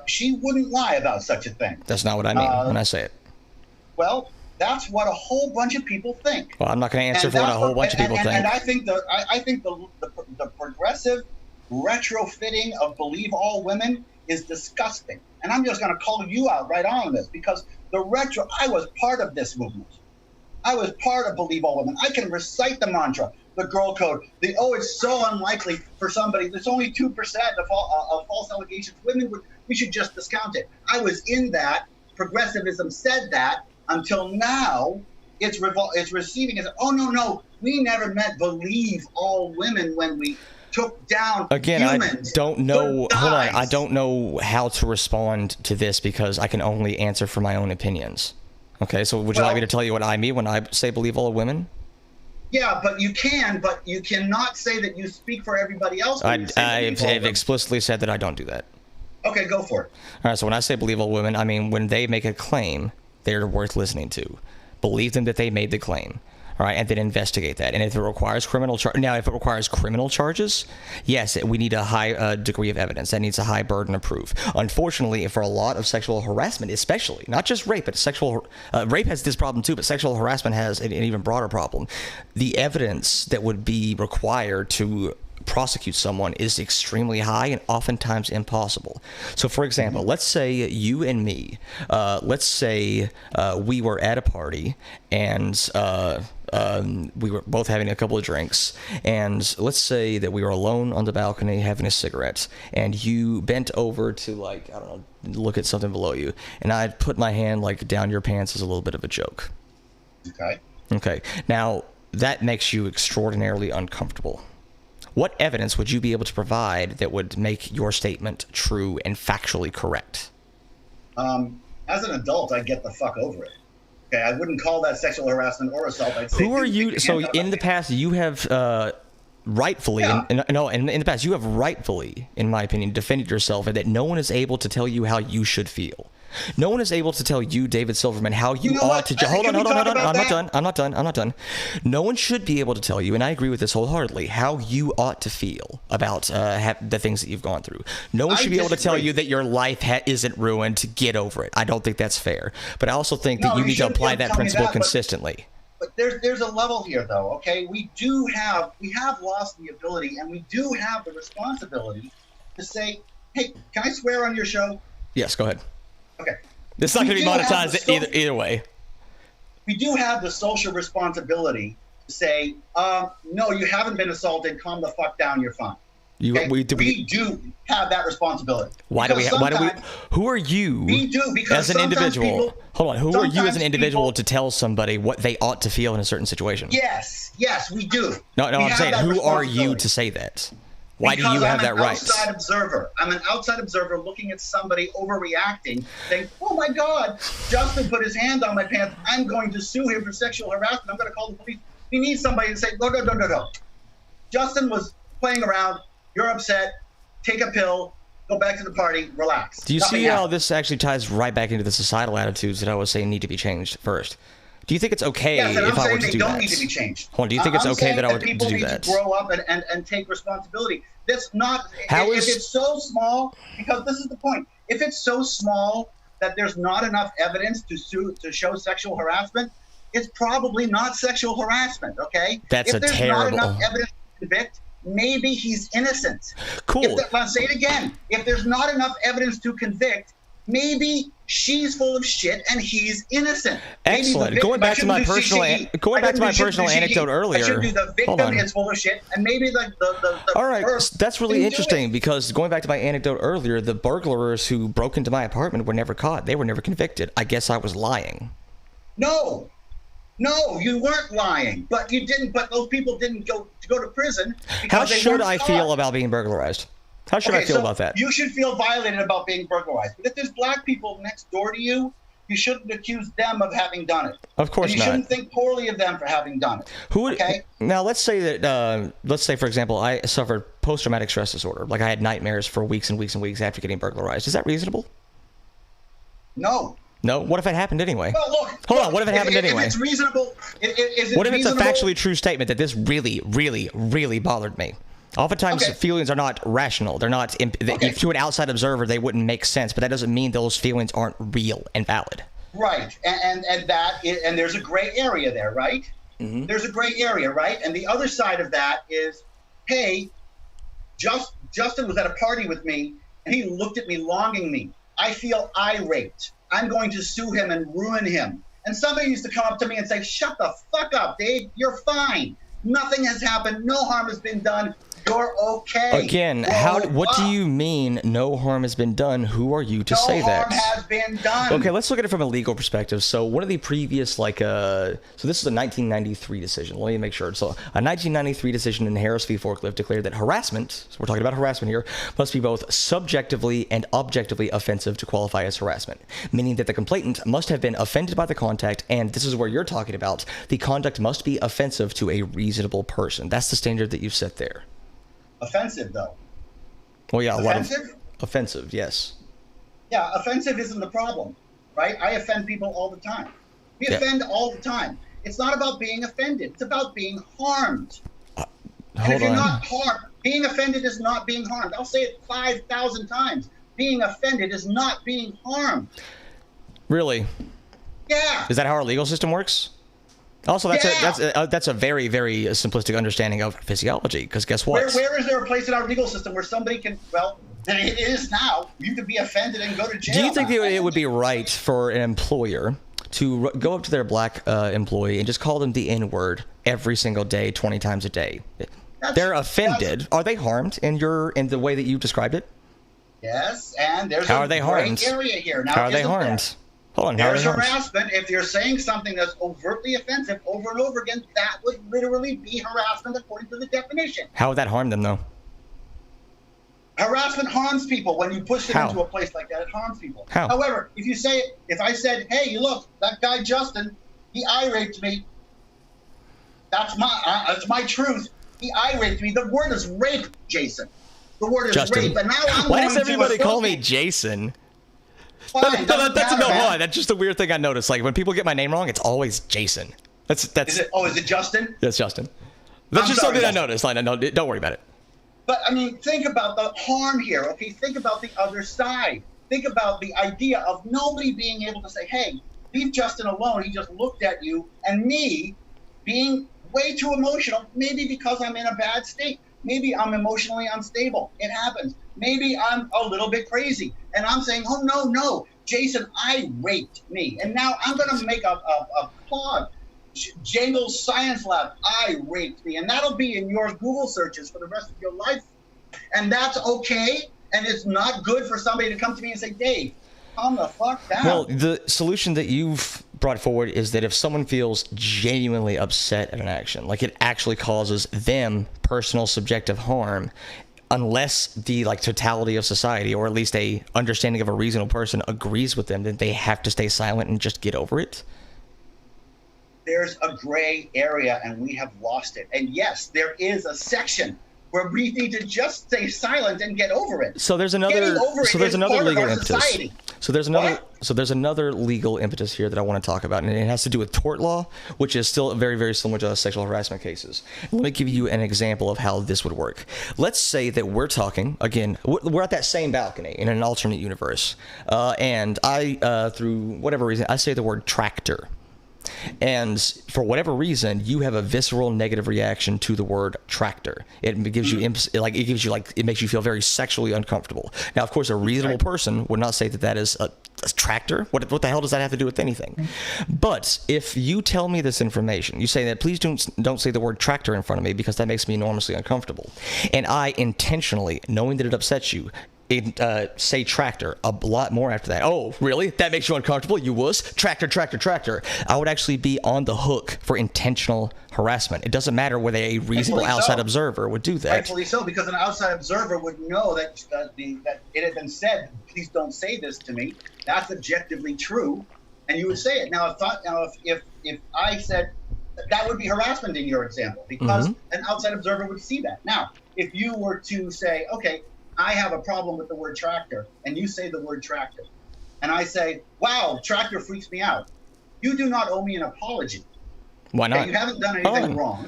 she wouldn't lie about such a thing. That's not what I mean when I say it. Well, that's what a whole bunch of people think. Well, I'm not going to answer for what a whole bunch of people think. And I think the progressive retrofitting of believe all women is disgusting. And I'm just going to call you out right on this, because I was part of this movement. I was part of believe all women. I can recite the mantra, the girl code, it's so unlikely for somebody, there's only 2% of false allegations. We should just discount it. I was in that. Progressivism said that until now. It's receiving it. Oh, no, we never meant believe all women when we took down humans. I don't know. Hold on. I don't know how to respond to this because I can only answer for my own opinions. Okay, so would you like me to tell you what I mean when I say believe all women? Yeah, but you cannot say that you speak for everybody else. I've explicitly said that I don't do that. Okay, go for it. All right, so when I say believe all women, I mean when they make a claim, they're worth listening to. Believe them that they made the claim. All right, and then investigate that. And if it requires criminal charges, yes, we need a high degree of evidence. That needs a high burden of proof. Unfortunately, for a lot of sexual harassment, especially, not just rape, but rape has this problem too, but sexual harassment has an even broader problem. The evidence that would be required to prosecute someone is extremely high and oftentimes impossible. So, for example, let's say you and me, we were at a party and we were both having a couple of drinks, and let's say that we were alone on the balcony having a cigarette, and you bent over to, like, I don't know, look at something below you, and I put my hand, like, down your pants as a little bit of a joke. Okay. Now, that makes you extraordinarily uncomfortable. What evidence would you be able to provide that would make your statement true and factually correct? As an adult, I'd get the fuck over it. Okay, I wouldn't call that sexual harassment or assault. I'd say, who are you? So in the past, you have rightfully, in the past, you have rightfully, in my opinion, defended yourself, and that no one is able to tell you how you should feel. No one is able to tell you, David Silverman, how you ought to. Hold on. I'm not done. No one should be able to tell you, and I agree with this wholeheartedly, how you ought to feel about the things that you've gone through. No one should be able to tell you that your life isn't ruined. To get over it. I don't think that's fair. But I also think that you need to apply that principle consistently. But there's a level here, though. Okay, we have lost the ability, and we do have the responsibility to say, hey, can I swear on your show? Yes, go ahead. Okay. It's not going to be monetized either way. We do have the social responsibility to say, no, you haven't been assaulted. Calm the fuck down. You're fine. Okay? We do have that responsibility. Why do we? Who are you? We do because as an individual. Hold on. Who are you as an individual to tell somebody what they ought to feel in a certain situation? Yes, we do. No, I'm saying, who are you to say that? Why do you have that right? I'm an outside observer looking at somebody overreacting, saying, oh my God, Justin put his hand on my pants. I'm going to sue him for sexual harassment. I'm going to call the police. We need somebody to say, no. Justin was playing around. You're upset. Take a pill. Go back to the party. Relax. Do you see how this actually ties right back into the societal attitudes that I was saying need to be changed first? Do you think it's okay if I were to do that? Don't need to be changed. Hold on, do you think it's okay that I were to do that? People need to grow up and take responsibility. That's not. If it's so small, because this is the point. If it's so small that there's not enough evidence to show sexual harassment, it's probably not sexual harassment. Okay. That's if there's not enough evidence to convict, maybe he's innocent. Cool. Let's say it again. If there's not enough evidence to convict, maybe she's full of shit and he's innocent. Excellent. Going back to my personal anecdote earlier. I should do the victim is full of shit, and maybe the all right, that's really interesting because going back to my anecdote earlier, the burglars who broke into my apartment were never caught. They were never convicted. I guess I was lying. No, you weren't lying, but you didn't. But those people didn't go to prison. How should I feel about being burglarized? How should I feel about that? You should feel violated about being burglarized. But if there's black people next door to you, you shouldn't accuse them of having done it. Of course not. You shouldn't think poorly of them for having done it. Now, let's say that, for example, I suffered post-traumatic stress disorder. Like I had nightmares for weeks and weeks and weeks after getting burglarized. Is that reasonable? No. No? What if it happened anyway? Well, look. Hold on. What if it happened anyway? If it's reasonable. What if it's a factually true statement that this really, really, really bothered me? Oftentimes, feelings are not rational. They're not. To an outside observer, they wouldn't make sense, but that doesn't mean those feelings aren't real and valid. Right, and there's a gray area there, right? Mm-hmm. There's a gray area, right? And the other side of that is, hey, Justin was at a party with me, and he looked at me longing me. I feel irate. I'm going to sue him and ruin him. And somebody used to come up to me and say, shut the fuck up, Dave. You're fine. Nothing has happened. No harm has been done. You're okay. Again, what do you mean no harm has been done? Who are you to say that? No harm has been done. Okay, let's look at it from a legal perspective. So one of the previous, so this is a 1993 decision. Let me make sure. So a 1993 decision in Harris v. Forklift declared that harassment, so we're talking about harassment here, must be both subjectively and objectively offensive to qualify as harassment, meaning that the complainant must have been offended by the contact, and this is where you're talking about, the conduct must be offensive to a reasonable person. That's the standard that you've set there. Offensive, though. Well, yeah, offensive, yes. Yeah, offensive isn't the problem, right? I offend people all the time. We offend all the time. It's not about being offended. It's about being harmed. And if you're not harmed, being offended is not being harmed. I'll say it 5,000 times. Being offended is not being harmed. Really? Yeah. Is that how our legal system works? Also, that's a very, very simplistic understanding of physiology, because guess what? Where is there a place in our legal system where somebody can, it is now, you could be offended and go to jail. Do you think it would be right for an employer to go up to their black employee and just call them the N-word every single day, 20 times a day? They're offended. Are they harmed in the way that you described it? Yes, and there's a great area here. Now, how are they harmed? Hold on. There's harassment. If you're saying something that's overtly offensive over and over again, that would literally be harassment according to the definition. How would that harm them, though? Harassment harms people. When you push them into a place like that, it harms people. How? However, if I said, hey, look, that guy Justin, he irate me. That's my truth. He irate me. The word is rape, Jason. The word is rape. And now why does everybody call me Jason? Fine, that's just a weird thing I noticed. Like when people get my name wrong, it's always Jason. That's. Is it Justin? That's Justin. That's just something I noticed. Like, no, don't worry about it. But I mean, think about the harm here. Okay, think about the other side. Think about the idea of nobody being able to say, "Hey, leave Justin alone. He just looked at you," and me being way too emotional, maybe because I'm in a bad state. Maybe I'm emotionally unstable. It happens. maybe I'm a little bit crazy. And I'm saying, oh, no, Jason, I raped me. And now I'm going to make a blog, Jangles Science Lab, I raped me. And that'll be in your Google searches for the rest of your life. And that's okay. And it's not good for somebody to come to me and say, Dave, calm the fuck down. Well, the solution that you've brought forward is that if someone feels genuinely upset at an action, like it actually causes them personal subjective harm, unless the totality of society, or at least a understanding of a reasonable person, agrees with them, then they have to stay silent and just get over it. There's a gray area and we have lost it. And yes, there is a section where we need to just stay silent and get over it. So there's another legal impetus. So there's another legal impetus here that I want to talk about, and it has to do with tort law, which is still very, very similar to sexual harassment cases. Let me give you an example of how this would work. Let's say that we're talking, again, we're at that same balcony in an alternate universe, and I, through whatever reason, I say the word tractor. And for whatever reason, you have a visceral negative reaction to the word tractor. It gives you it makes you feel very sexually uncomfortable. Now, of course, a reasonable person would not say that is a tractor. What the hell does that have to do with anything? But if you tell me this information, you say that please don't say the word tractor in front of me because that makes me enormously uncomfortable, and I intentionally, knowing that it upsets you, say tractor a lot more after that. Oh, really? That makes you uncomfortable? You wuss? Tractor, tractor, tractor. I would actually be on the hook for intentional harassment. It doesn't matter whether a reasonable outside observer would do that. Rightfully so, because an outside observer would know that that it had been said, please don't say this to me. That's objectively true, and you would say it. Now, if I said that would be harassment in your example, because an outside observer would see that. Now, if you were to say, okay, I have a problem with the word tractor, and you say the word tractor, and I say, wow, tractor freaks me out. You do not owe me an apology. Why not? Okay, you haven't done anything wrong.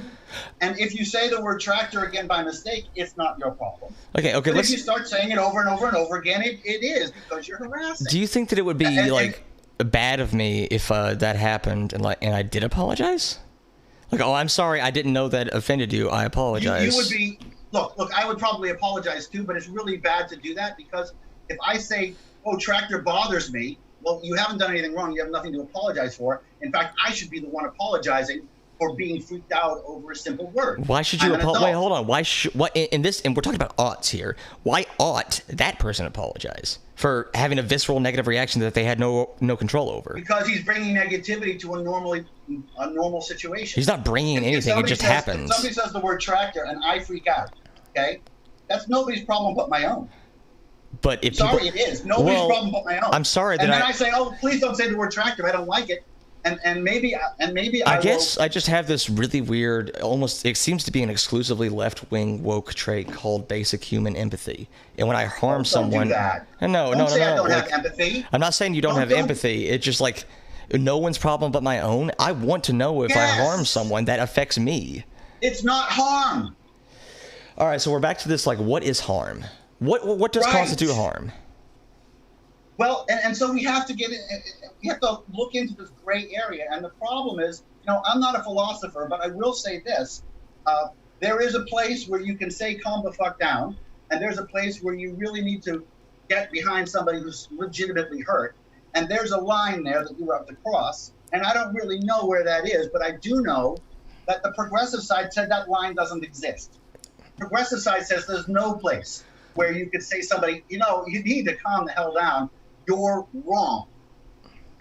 And if you say the word tractor again by mistake, it's not your problem. Okay. But if you start saying it over and over and over again, it is, because you're harassing. Do you think that it would be bad of me if that happened and I did apologize? Oh, I'm sorry, I didn't know that offended you. I apologize. You would be. Look, I would probably apologize too, but it's really bad to do that, because if I say, oh, tractor bothers me, well, you haven't done anything wrong. You have nothing to apologize for. In fact, I should be the one apologizing for being freaked out over a simple word. Why should you apologize? Wait, hold on. Why should, what, in this, and we're talking about oughts here, why ought that person apologize for having a visceral negative reaction that they had no control over? Because he's bringing negativity to a normal situation. He's not bringing anything. It just happens. If somebody says the word tractor and I freak out, okay, that's nobody's problem but my own. But if it is nobody's problem but my own. I'm sorry that and then I say, oh, please don't say the word tractor. I don't like it. And maybe I guess I just have this really weird, almost, it seems to be an exclusively left-wing woke trait called basic human empathy. And when I harm someone, don't say I don't have empathy. I'm not saying you don't have empathy. It's just no one's problem but my own. I want to know if I harm someone that affects me. It's not harm. All right, so we're back to this, what is harm? What does constitute harm? Well, and so we have to we have to look into this gray area. And the problem is, I'm not a philosopher, but I will say this. There is a place where you can say calm the fuck down, and there's a place where you really need to get behind somebody who's legitimately hurt. And there's a line there that you have to cross. And I don't really know where that is, but I do know that the progressive side said that line doesn't exist. Progressive side says there's no place where you could say somebody, you need to calm the hell down. You're wrong.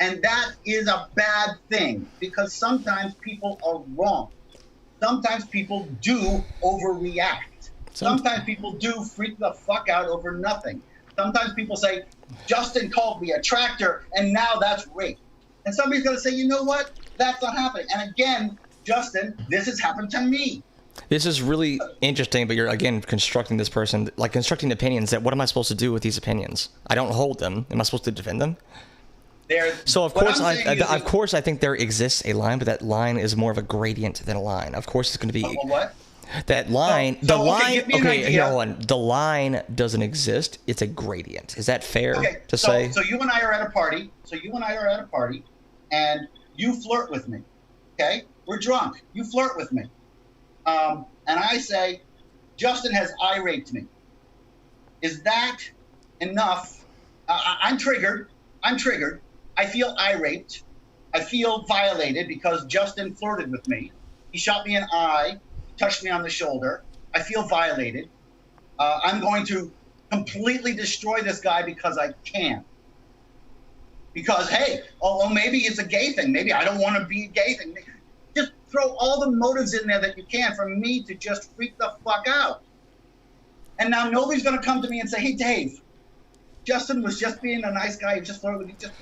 And that is a bad thing, because sometimes people are wrong. Sometimes people do overreact. Sometimes people do freak the fuck out over nothing. Sometimes people say, Justin called me a tractor, and now that's rape. And somebody's going to say, you know what? That's not happening. And again, Justin, this has happened to me. This is really interesting, but you're, again, constructing this person, constructing opinions that what am I supposed to do with these opinions? I don't hold them. Am I supposed to defend them? So, of course, I think there exists a line, but that line is more of a gradient than a line. Of course, it's going to be... what? That line... Here, hold on. The line doesn't exist. It's a gradient. Is that fair to say? So you and I are at a party. And you flirt with me. Okay? We're drunk. You flirt with me. And I say, Justin has eye raped me. Is that enough? I'm triggered. I'm triggered. I feel irate. I feel violated because Justin flirted with me. He shot me an eye, touched me on the shoulder. I feel violated. I'm going to completely destroy this guy because I can. Because, hey, maybe it's a gay thing. Maybe I don't want to be a gay thing. Just throw all the motives in there that you can for me to just freak the fuck out. And now nobody's going to come to me and say, hey, Dave, Justin was just being a nice guy. He just flirted with me. Just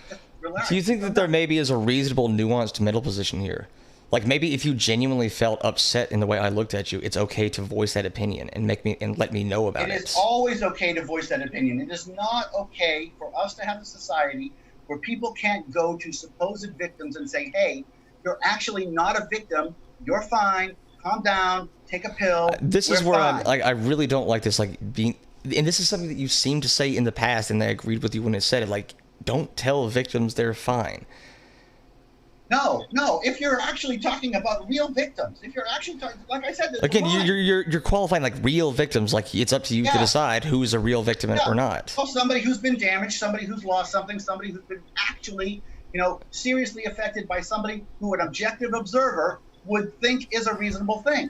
relax. Do you think that there maybe is a reasonable, nuanced middle position here? Like maybe if you genuinely felt upset in the way I looked at you, it's okay to voice that opinion and let me know about it. It is always okay to voice that opinion. It is not okay for us to have a society where people can't go to supposed victims and say, hey, you're actually not a victim. You're fine. Calm down. Take a pill. This is where I really don't like this, like being, and this is something that you seem to say in the past, and I agreed with you when it said it, like, don't tell victims they're fine. No. If you're actually talking about real victims, if you're actually talking, like I said, again, you're qualifying like real victims. Like it's up to you to decide who's a real victim or not. Well, somebody who's been damaged, somebody who's lost something, somebody who's been actually, seriously affected by somebody who an objective observer would think is a reasonable thing.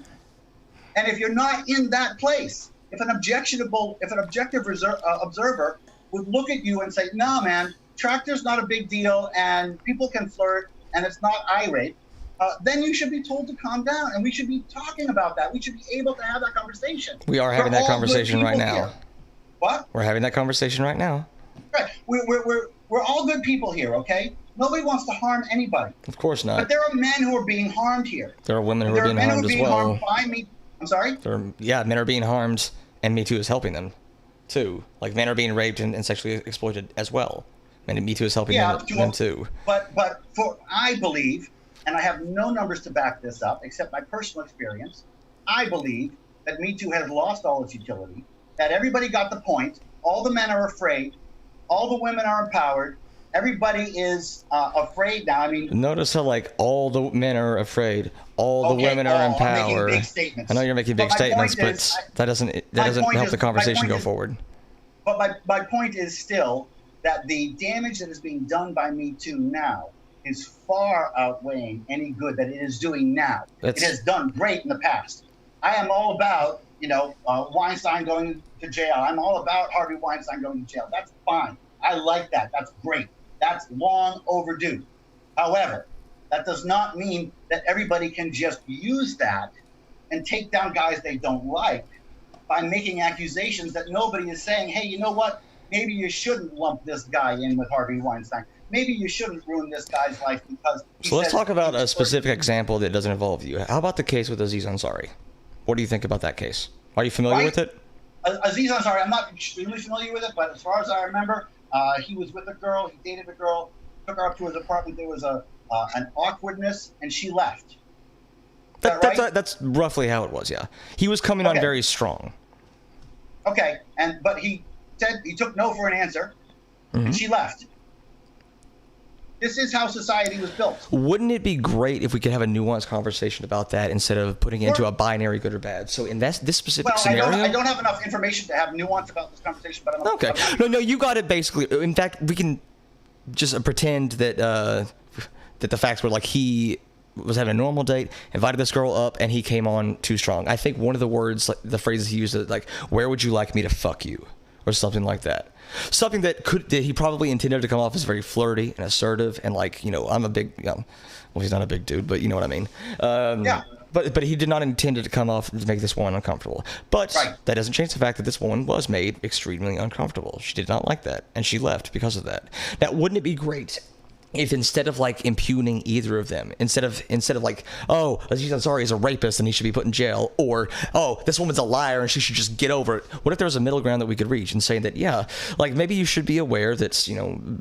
And if you're not in that place, if an objective observer would look at you and say, "No, man, tractor's not a big deal, and people can flirt." And it's not irate, then you should be told to calm down, and we should be talking about that. We should be able to have that conversation. We are having that conversation right now. Here. What? We're having that conversation right now. Right. We're all good people here, okay? Nobody wants to harm anybody. Of course not. But there are men who are being harmed here. There are women who are being harmed as well. Harmed by me. I'm sorry? Men are being harmed, and Me Too is helping them, too. Like, men are being raped and sexually exploited as well. And Me Too is helping them too. But I believe, and I have no numbers to back this up except my personal experience, I believe that Me Too has lost all its utility, that everybody got the point, all the men are afraid, all the women are empowered, everybody is afraid now. I mean, notice how like all the men are afraid, all the women are empowered. I'm making big statements. I know you're making big statements, but that doesn't help the conversation go forward. But my point is still that the damage that is being done by Me Too now is far outweighing any good that it is doing now. It has done great in the past. I am all about, Weinstein going to jail. I'm all about Harvey Weinstein going to jail. That's fine. I like that. That's great. That's long overdue. However, that does not mean that everybody can just use that and take down guys they don't like by making accusations that nobody is saying, hey, you know what? Maybe you shouldn't lump this guy in with Harvey Weinstein. Maybe you shouldn't ruin this guy's life because... So let's talk about a specific example that doesn't involve you. How about the case with Aziz Ansari? What do you think about that case? Are you familiar with it? Aziz Ansari, I'm not extremely familiar with it, but as far as I remember, he was with a girl, he dated a girl, took her up to his apartment, there was an awkwardness, and she left. That's roughly how it was, yeah. He was coming on very strong. Okay, but he said he took no for an answer, and she left. This is how society was built. Wouldn't it be great if we could have a nuanced conversation about that instead of putting it into a binary good or bad? So in this specific scenario... I don't have enough information to have nuance about this conversation, but No, you got it basically. In fact, we can just pretend that that the facts were like he was having a normal date, invited this girl up, and he came on too strong. I think one of the words, like the phrases he used, like, where would you like me to fuck you? Or something like that. Something that he probably intended to come off as very flirty and assertive and like, I'm a big, well, he's not a big dude, but you know what I mean. Yeah. But he did not intend it to come off to make this woman uncomfortable. But that doesn't change the fact that this woman was made extremely uncomfortable. She did not like that, and she left because of that. Now, wouldn't it be great if instead of like impugning either of them, instead of like, oh, Aziz Ansari is a rapist and he should be put in jail, or oh, this woman's a liar and she should just get over it. What if there was a middle ground that we could reach and saying that, yeah, like maybe you should be aware that,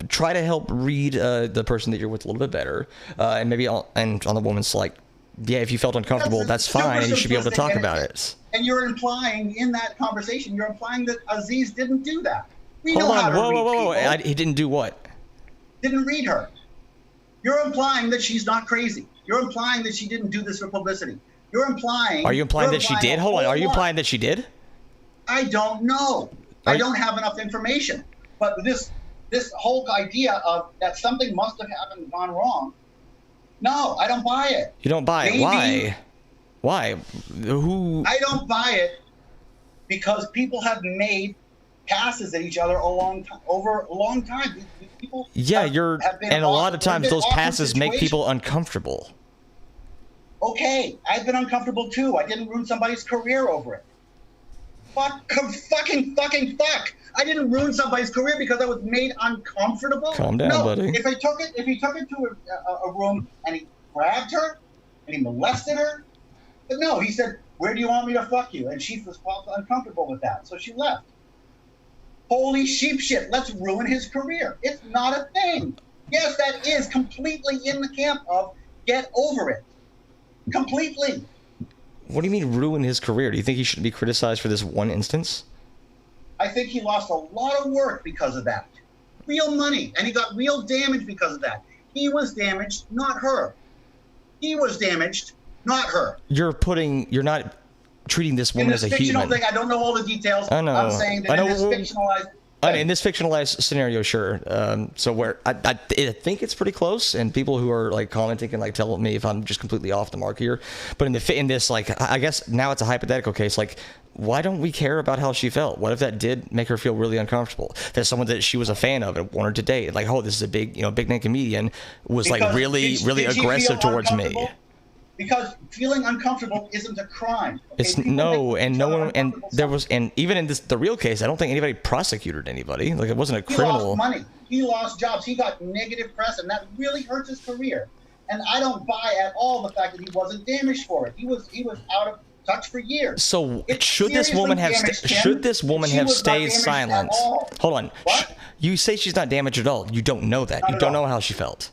try to help read the person that you're with a little bit better, and maybe on the woman's like, yeah, if you felt uncomfortable, that's fine, and you should be able to talk about it. And you're implying in that conversation, you're implying that Aziz didn't do that. Hold on, whoa. He didn't do what? Didn't read her. You're implying that she's not crazy. You're implying that she didn't do this for publicity. You're implying... Are you implying that she did? Hold on. Are you implying that she did? I don't know. I don't have enough information. But this whole idea of that something must have happened and gone wrong, no, I don't buy it. You don't buy it. Why? Why? Who? I don't buy it because people have made passes at each other over a long time. People and a lot of times those passes make people uncomfortable. Okay, I've been uncomfortable too. I didn't ruin somebody's career over it. Fucking fuck. I didn't ruin somebody's career because I was made uncomfortable. Calm down, buddy. If he took it to a room and he grabbed her and he molested her, but no, he said, "Where do you want me to fuck you?" And she was uncomfortable with that, so she left. Holy sheep shit! Let's ruin his career. It's not a thing. Yes, that is completely in the camp of get over it. Completely. What do you mean ruin his career? Do you think he should be criticized for this one instance? I think he lost a lot of work because of that. Real money. And he got real damage because of that. He was damaged, not her. He was damaged, not her. You're not treating this woman as a human. Thing, I don't know all the details. I know. I'm saying that in this fictionalized... In this fictionalized scenario, sure. So where I think it's pretty close, and people who are like commenting can like tell me if I'm just completely off the mark here. But in this, like, I guess now it's a hypothetical case. Like, why don't we care about how she felt? What if that did make her feel really uncomfortable? That someone that she was a fan of and wanted to date, like, oh, this is a big name comedian, was like really aggressive towards me. Because feeling uncomfortable isn't a crime. Okay? It's no, and no one, and there was, and even in the real case, I don't think anybody prosecuted anybody. Like, it wasn't a criminal. He lost money. He lost jobs. He got negative press, and that really hurts his career. And I don't buy at all the fact that he wasn't damaged for it. He was out of touch for years. So should this woman have stayed silent? Hold on. What? You say she's not damaged at all. You don't know that. You don't know how she felt.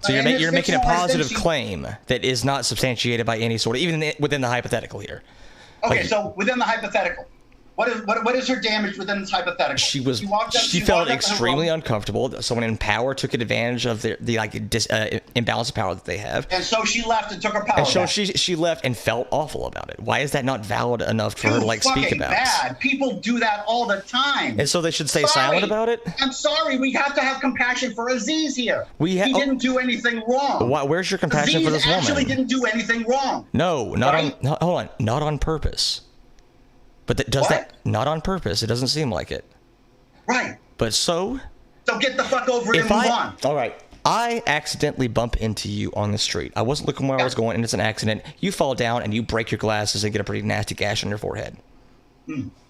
So you're making a positive claim that is not substantiated by any sort of, even within the hypothetical here. Okay, like, so within the hypothetical, what is her damage within this hypothetical? She felt extremely uncomfortable. Someone in power took advantage of the imbalance of power that they have. And so she left and took her power And so back. she left and felt awful about it. Why is that not valid enough for her to like speak about? Bad. People do that all the time. And so they should stay silent about it? I'm sorry. We have to have compassion for Aziz here. He didn't do anything wrong. Where's your compassion for this woman? Aziz actually didn't do anything wrong. No, hold on. Not on purpose. But not on purpose? It doesn't seem like it. Right. But so get the fuck over it and move on. All right. I accidentally bump into you on the street. I wasn't looking where I was going, and it's an accident. You fall down, and you break your glasses and get a pretty nasty gash on your forehead.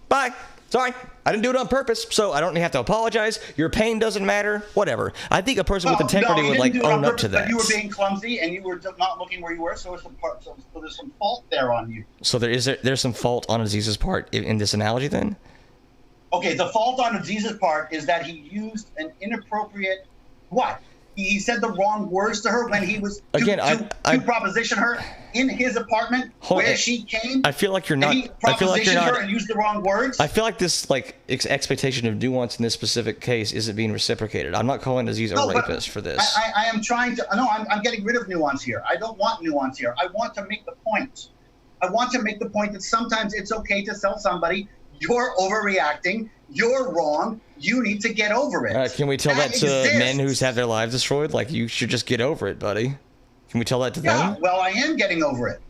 Bye. Sorry. I didn't do it on purpose, so I don't have to apologize. Your pain doesn't matter. Whatever. I think a person with integrity would like own up to that. But you were being clumsy, and you were not looking where you were, so there's some fault there on you. So there's some fault on Aziz's part in this analogy, then? Okay, the fault on Aziz's part is that he used an inappropriate what? He said the wrong words to her when he was to proposition her in his apartment where she came. I feel like you're not. He propositioned her and used the wrong words. I feel like this expectation of nuance in this specific case isn't being reciprocated. I'm not calling Aziz a rapist for this. I am trying to. No, I'm getting rid of nuance here. I don't want nuance here. I want to make the point. I want to make the point that sometimes it's okay to tell somebody you're overreacting. You're wrong. You need to get over it. Can we tell that to men who's had their lives destroyed? Like, you should just get over it, buddy. Can we tell that to them? Yeah, well, I am getting over it.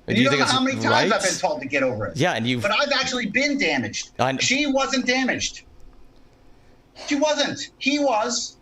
Do you don't know how many times I've been told to get over it. Yeah, but I've actually been damaged. She wasn't damaged. She wasn't. He was.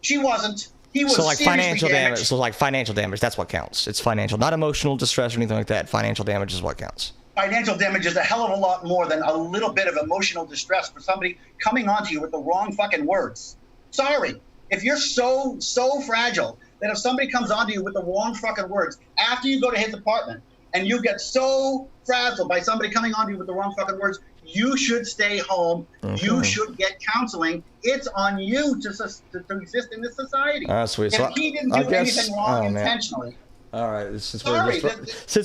She wasn't. He was financial damaged. So financial damage, that's what counts. It's financial, not emotional distress or anything like that. Financial damage is what counts. Financial damage is a hell of a lot more than a little bit of emotional distress for somebody coming onto you with the wrong fucking words. Sorry. If you're so fragile that if somebody comes onto you with the wrong fucking words after you go to his apartment and you get so frazzled by somebody coming onto you with the wrong fucking words, you should stay home. Okay. You should get counseling. It's on you to exist in this society. Sweet. If he didn't do anything wrong intentionally. All right, since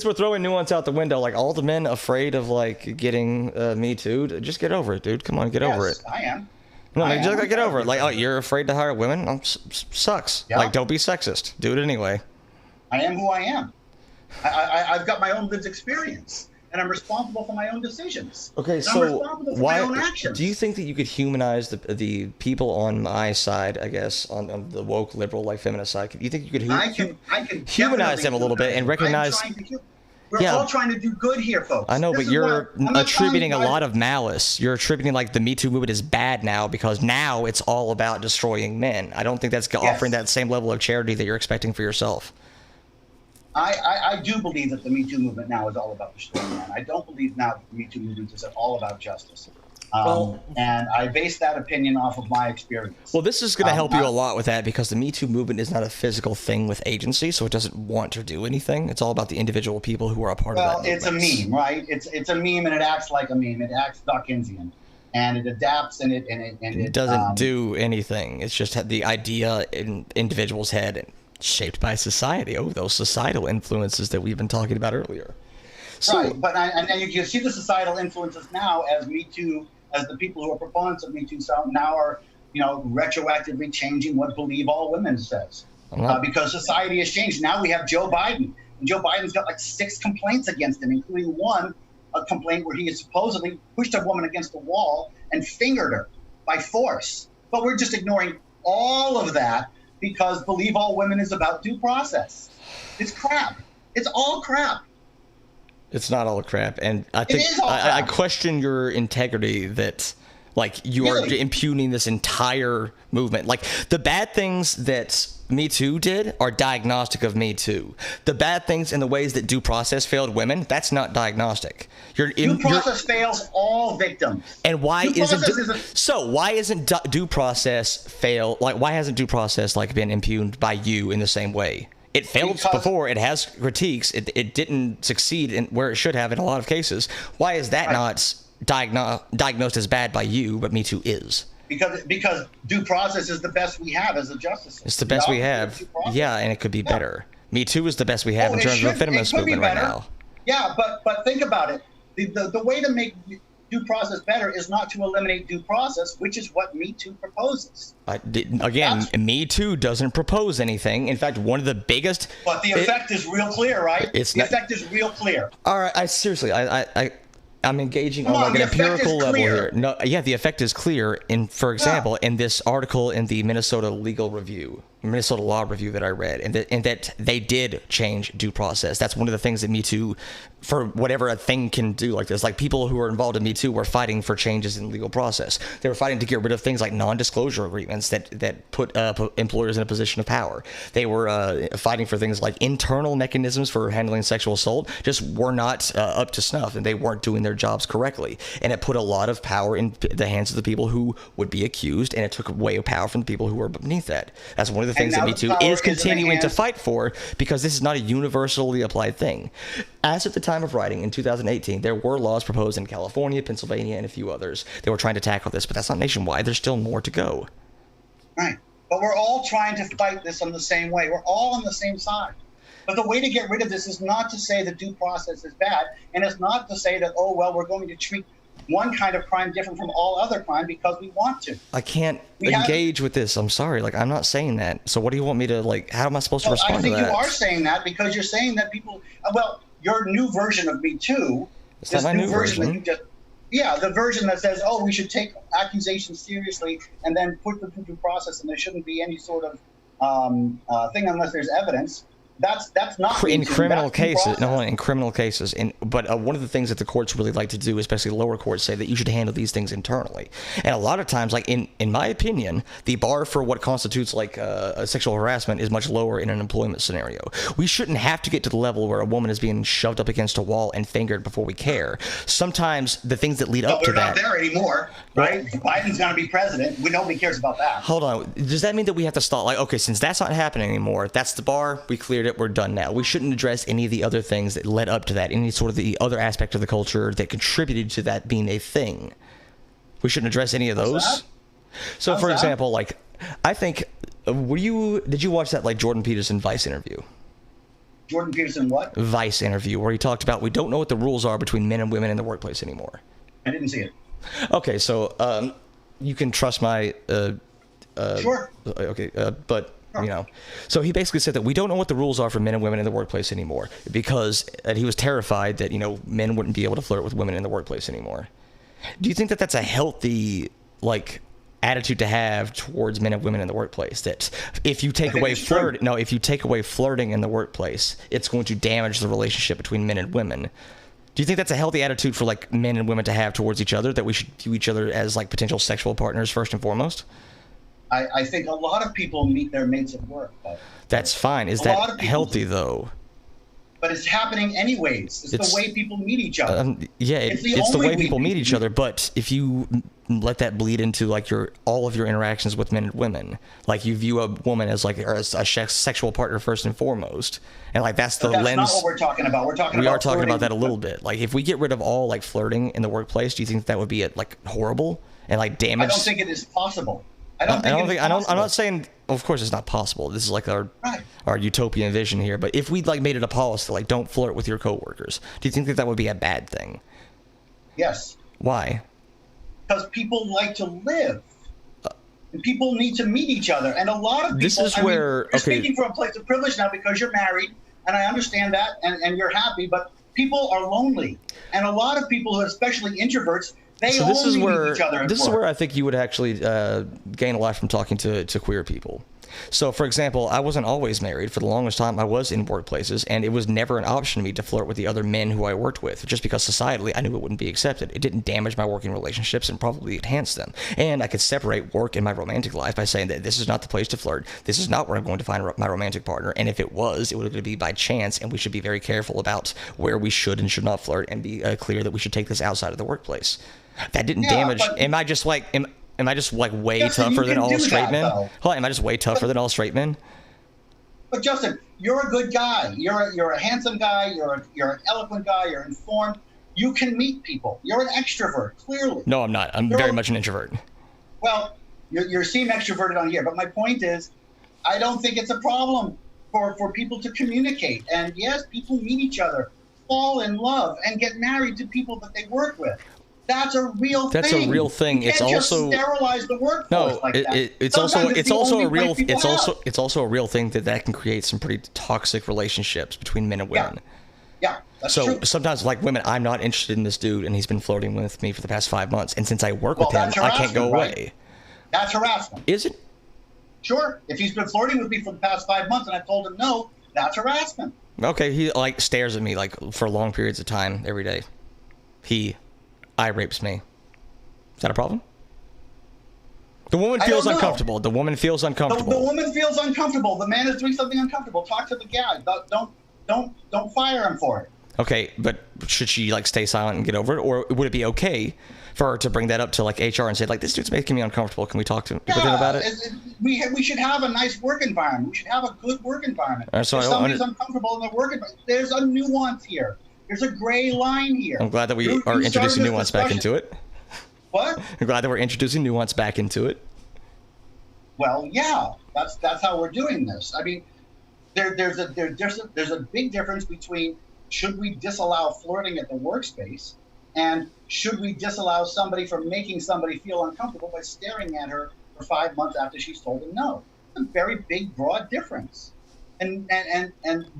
we're throwing nuance out the window, like all the men afraid of like getting Me Too, just get over it, dude. Come on, get over it. I am. No, just get over it. Like, oh, you're afraid to hire women? Sucks. Yeah. Like, don't be sexist. Do it anyway. I am who I am. I've got my own lived experience. and I'm responsible for my own decisions. Okay, and I'm so responsible for my own actions. do you think that you could humanize the people on my side, I guess, on the woke liberal like feminist side? Do you think you could I can humanize them a little bit and recognize? We're all trying to do good here, folks. I know, but you're attributing a lot of malice. You're attributing like the Me Too movement is bad now because now it's all about destroying men. I don't think that's offering that same level of charity that you're expecting for yourself. I do believe that the Me Too movement now is all about destroying men. I don't believe now that the Me Too movement is all about justice. And I base that opinion off of my experience. Well, this is going to help you a lot with that because the Me Too movement is not a physical thing with agency, so it doesn't want to do anything. It's all about the individual people who are a part of that movement. Well, it's a meme, right? It's a meme, and it acts like a meme. It acts Dawkinsian, and it adapts, and it doesn't do anything. It's just the idea in individuals' head and shaped by society. Oh, those societal influences that we've been talking about earlier. So, right, but and you see the societal influences now as Me Too. As the people who are proponents of Me Too now are, retroactively changing what Believe All Women says. Because society has changed. Now we have Joe Biden. And Joe Biden's got like 6 complaints against him, including a complaint where he has supposedly pushed a woman against the wall and fingered her by force. But we're just ignoring all of that because Believe All Women is about due process. It's crap. It's all crap. It's not all crap, and I think I question your integrity that, like, you are impugning this entire movement. Like, the bad things that Me Too did are diagnostic of Me Too. The bad things and the ways that due process failed women, that's not diagnostic. Due process fails all victims. And why isn't due process fail? Like, why hasn't due process been impugned by you in the same way? It failed before. It has critiques. It didn't succeed in where it should have in a lot of cases. Why is that not diagnosed as bad by you, but Me Too is? Because due process is the best we have as a justice system. It's the best we have. Yeah, and it could be better. Me Too is the best we have in terms of the feminist movement right now. Yeah, but think about it. The way to make due process better is not to eliminate due process, which is what Me Too proposes. Me Too doesn't propose anything. In fact, one of the biggest... But the effect is real clear, right? The effect is real clear. All right, seriously, I'm engaging on an empirical level here. No, yeah, the effect is clear. For example, in this article in the Minnesota Law Review that I read, and that they did change due process. That's one of the things that Me Too, for whatever a thing can do like this, like people who were involved in Me Too were fighting for changes in legal process. They were fighting to get rid of things like non-disclosure agreements that put employers in a position of power. They were fighting for things like internal mechanisms for handling sexual assault just were not up to snuff, and they weren't doing their jobs correctly. And it put a lot of power in the hands of the people who would be accused, and it took away power from the people who were beneath that. That's one of the things that Me Too is continuing to fight for, because this is not a universally applied thing. As of the time of writing, in 2018, there were laws proposed in California, Pennsylvania, and a few others. They were trying to tackle this, but that's not nationwide. There's still more to go. Right. But we're all trying to fight this on the same way. We're all on the same side. But the way to get rid of this is not to say that due process is bad, and it's not to say that, we're going to treat one kind of crime different from all other crime because we want to. I can't engage with this. I'm sorry. I'm not saying that. So what do you want me to, how am I supposed to respond to that? I think you are saying that because you're saying that people, your new version of Me Too. It's not my new version. The version that says, we should take accusations seriously and then put them through due process, and there shouldn't be any sort of thing unless there's evidence. That's not in criminal cases. No, in criminal cases. But one of the things that the courts really like to do, especially lower courts, say that you should handle these things internally. And a lot of times, in my opinion, the bar for what constitutes a sexual harassment is much lower in an employment scenario. We shouldn't have to get to the level where a woman is being shoved up against a wall and fingered before we care. Sometimes the things that lead up to that. We're not there anymore, right? Biden's going to be president. Nobody cares about that. Hold on. Does that mean that we have to stop? Since that's not happening anymore, that's the bar. We cleared it. We're done now. We shouldn't address any of the other things that led up to that, any sort of the other aspect of the culture that contributed to that being a thing. We shouldn't address any of those. So, for example, I think, did you watch that Jordan Peterson Vice interview? Jordan Peterson what? Vice interview, where he talked about we don't know what the rules are between men and women in the workplace anymore. I didn't see it. Okay, so you can trust my. Sure. Okay, but. you know. So he basically said that we don't know what the rules are for men and women in the workplace anymore because he was terrified that, you know, men wouldn't be able to flirt with women in the workplace anymore. Do you think that that's a healthy, like, attitude to have towards men and women in the workplace? That if you take away if you take away flirting in the workplace, it's going to damage the relationship between men and women. Do you think that's a healthy attitude for, like, men and women to have towards each other, that we should view each other as, like, potential sexual partners first and foremost? I think a lot of people meet their mates at work. That's fine. Is that healthy, though? But it's happening anyways. It's the way people meet each other. It's the way people meet each other. But if you let that bleed into, like, all of your interactions with men and women, like, you view a woman as, like, a sexual partner first and foremost, and, like, that's the lens. That's not what we're talking about. We are talking about that a little bit. Like, if we get rid of all, like, flirting in the workplace, do you think that would be like horrible and, like, damage? I don't think it is possible. I'm not saying, of course, it's not possible. This is like our utopian vision here. But if we, like, made it a policy, like, don't flirt with your coworkers, do you think that would be a bad thing? Yes. Why? Because people like to live, and people need to meet each other. And a lot of people. This is where you're speaking from a place of privilege now because you're married, and I understand that, and you're happy. But people are lonely, and a lot of people, especially introverts. This is where I think you would actually gain a lot from talking to queer people. So, for example, I wasn't always married. For the longest time, I was in workplaces, and it was never an option to me to flirt with the other men who I worked with, just because societally I knew it wouldn't be accepted. It didn't damage my working relationships and probably enhanced them. And I could separate work and my romantic life by saying that this is not the place to flirt. This is not where I'm going to find my romantic partner. And if it was, it would be by chance, and we should be very careful about where we should and should not flirt, and be clear that we should take this outside of the workplace. That didn't damage. Am I just way tougher than all straight men? Am I just way tougher than all straight men? But Justin, you're a good guy. You're a handsome guy. You're an eloquent guy. You're informed. You can meet people. You're an extrovert, clearly. No, I'm not. I'm very much an introvert. Well, you seem extroverted on here, but my point is, I don't think it's a problem for people to communicate. And yes, people meet each other, fall in love, and get married to people that they work with. That's a real thing. That's a real thing. You can't just sterilize the workforce like that. It's also a real thing that can create some pretty toxic relationships between men and women. Yeah, that's true. Sometimes, like, women, I'm not interested in this dude, and he's been flirting with me for the past 5 months, and since I work with him, I can't go away. That's harassment. Is it? Sure. If he's been flirting with me for the past 5 months and I told him no, that's harassment. Okay, he, like, stares at me, like, for long periods of time every day. Eye rapes me. Is that a problem? The woman feels uncomfortable. The woman feels uncomfortable. The woman feels uncomfortable. The man is doing something uncomfortable. Talk to the guy. Don't fire him for it. Okay, but should she, like, stay silent and get over it, or would it be okay for her to bring that up to, like, HR and say, like, this dude's making me uncomfortable? Can we talk to him about it? We should have a nice work environment. We should have a good work environment. If somebody's uncomfortable in their work environment, there's a nuance here. There's a gray line here. I'm glad that we are introducing nuance back into it. What? I'm glad that we're introducing nuance back into it. Well, yeah, that's how we're doing this. I mean, there's a big difference between should we disallow flirting at the workspace and should we disallow somebody from making somebody feel uncomfortable by staring at her for 5 months after she's told them no. It's a very big, broad difference. And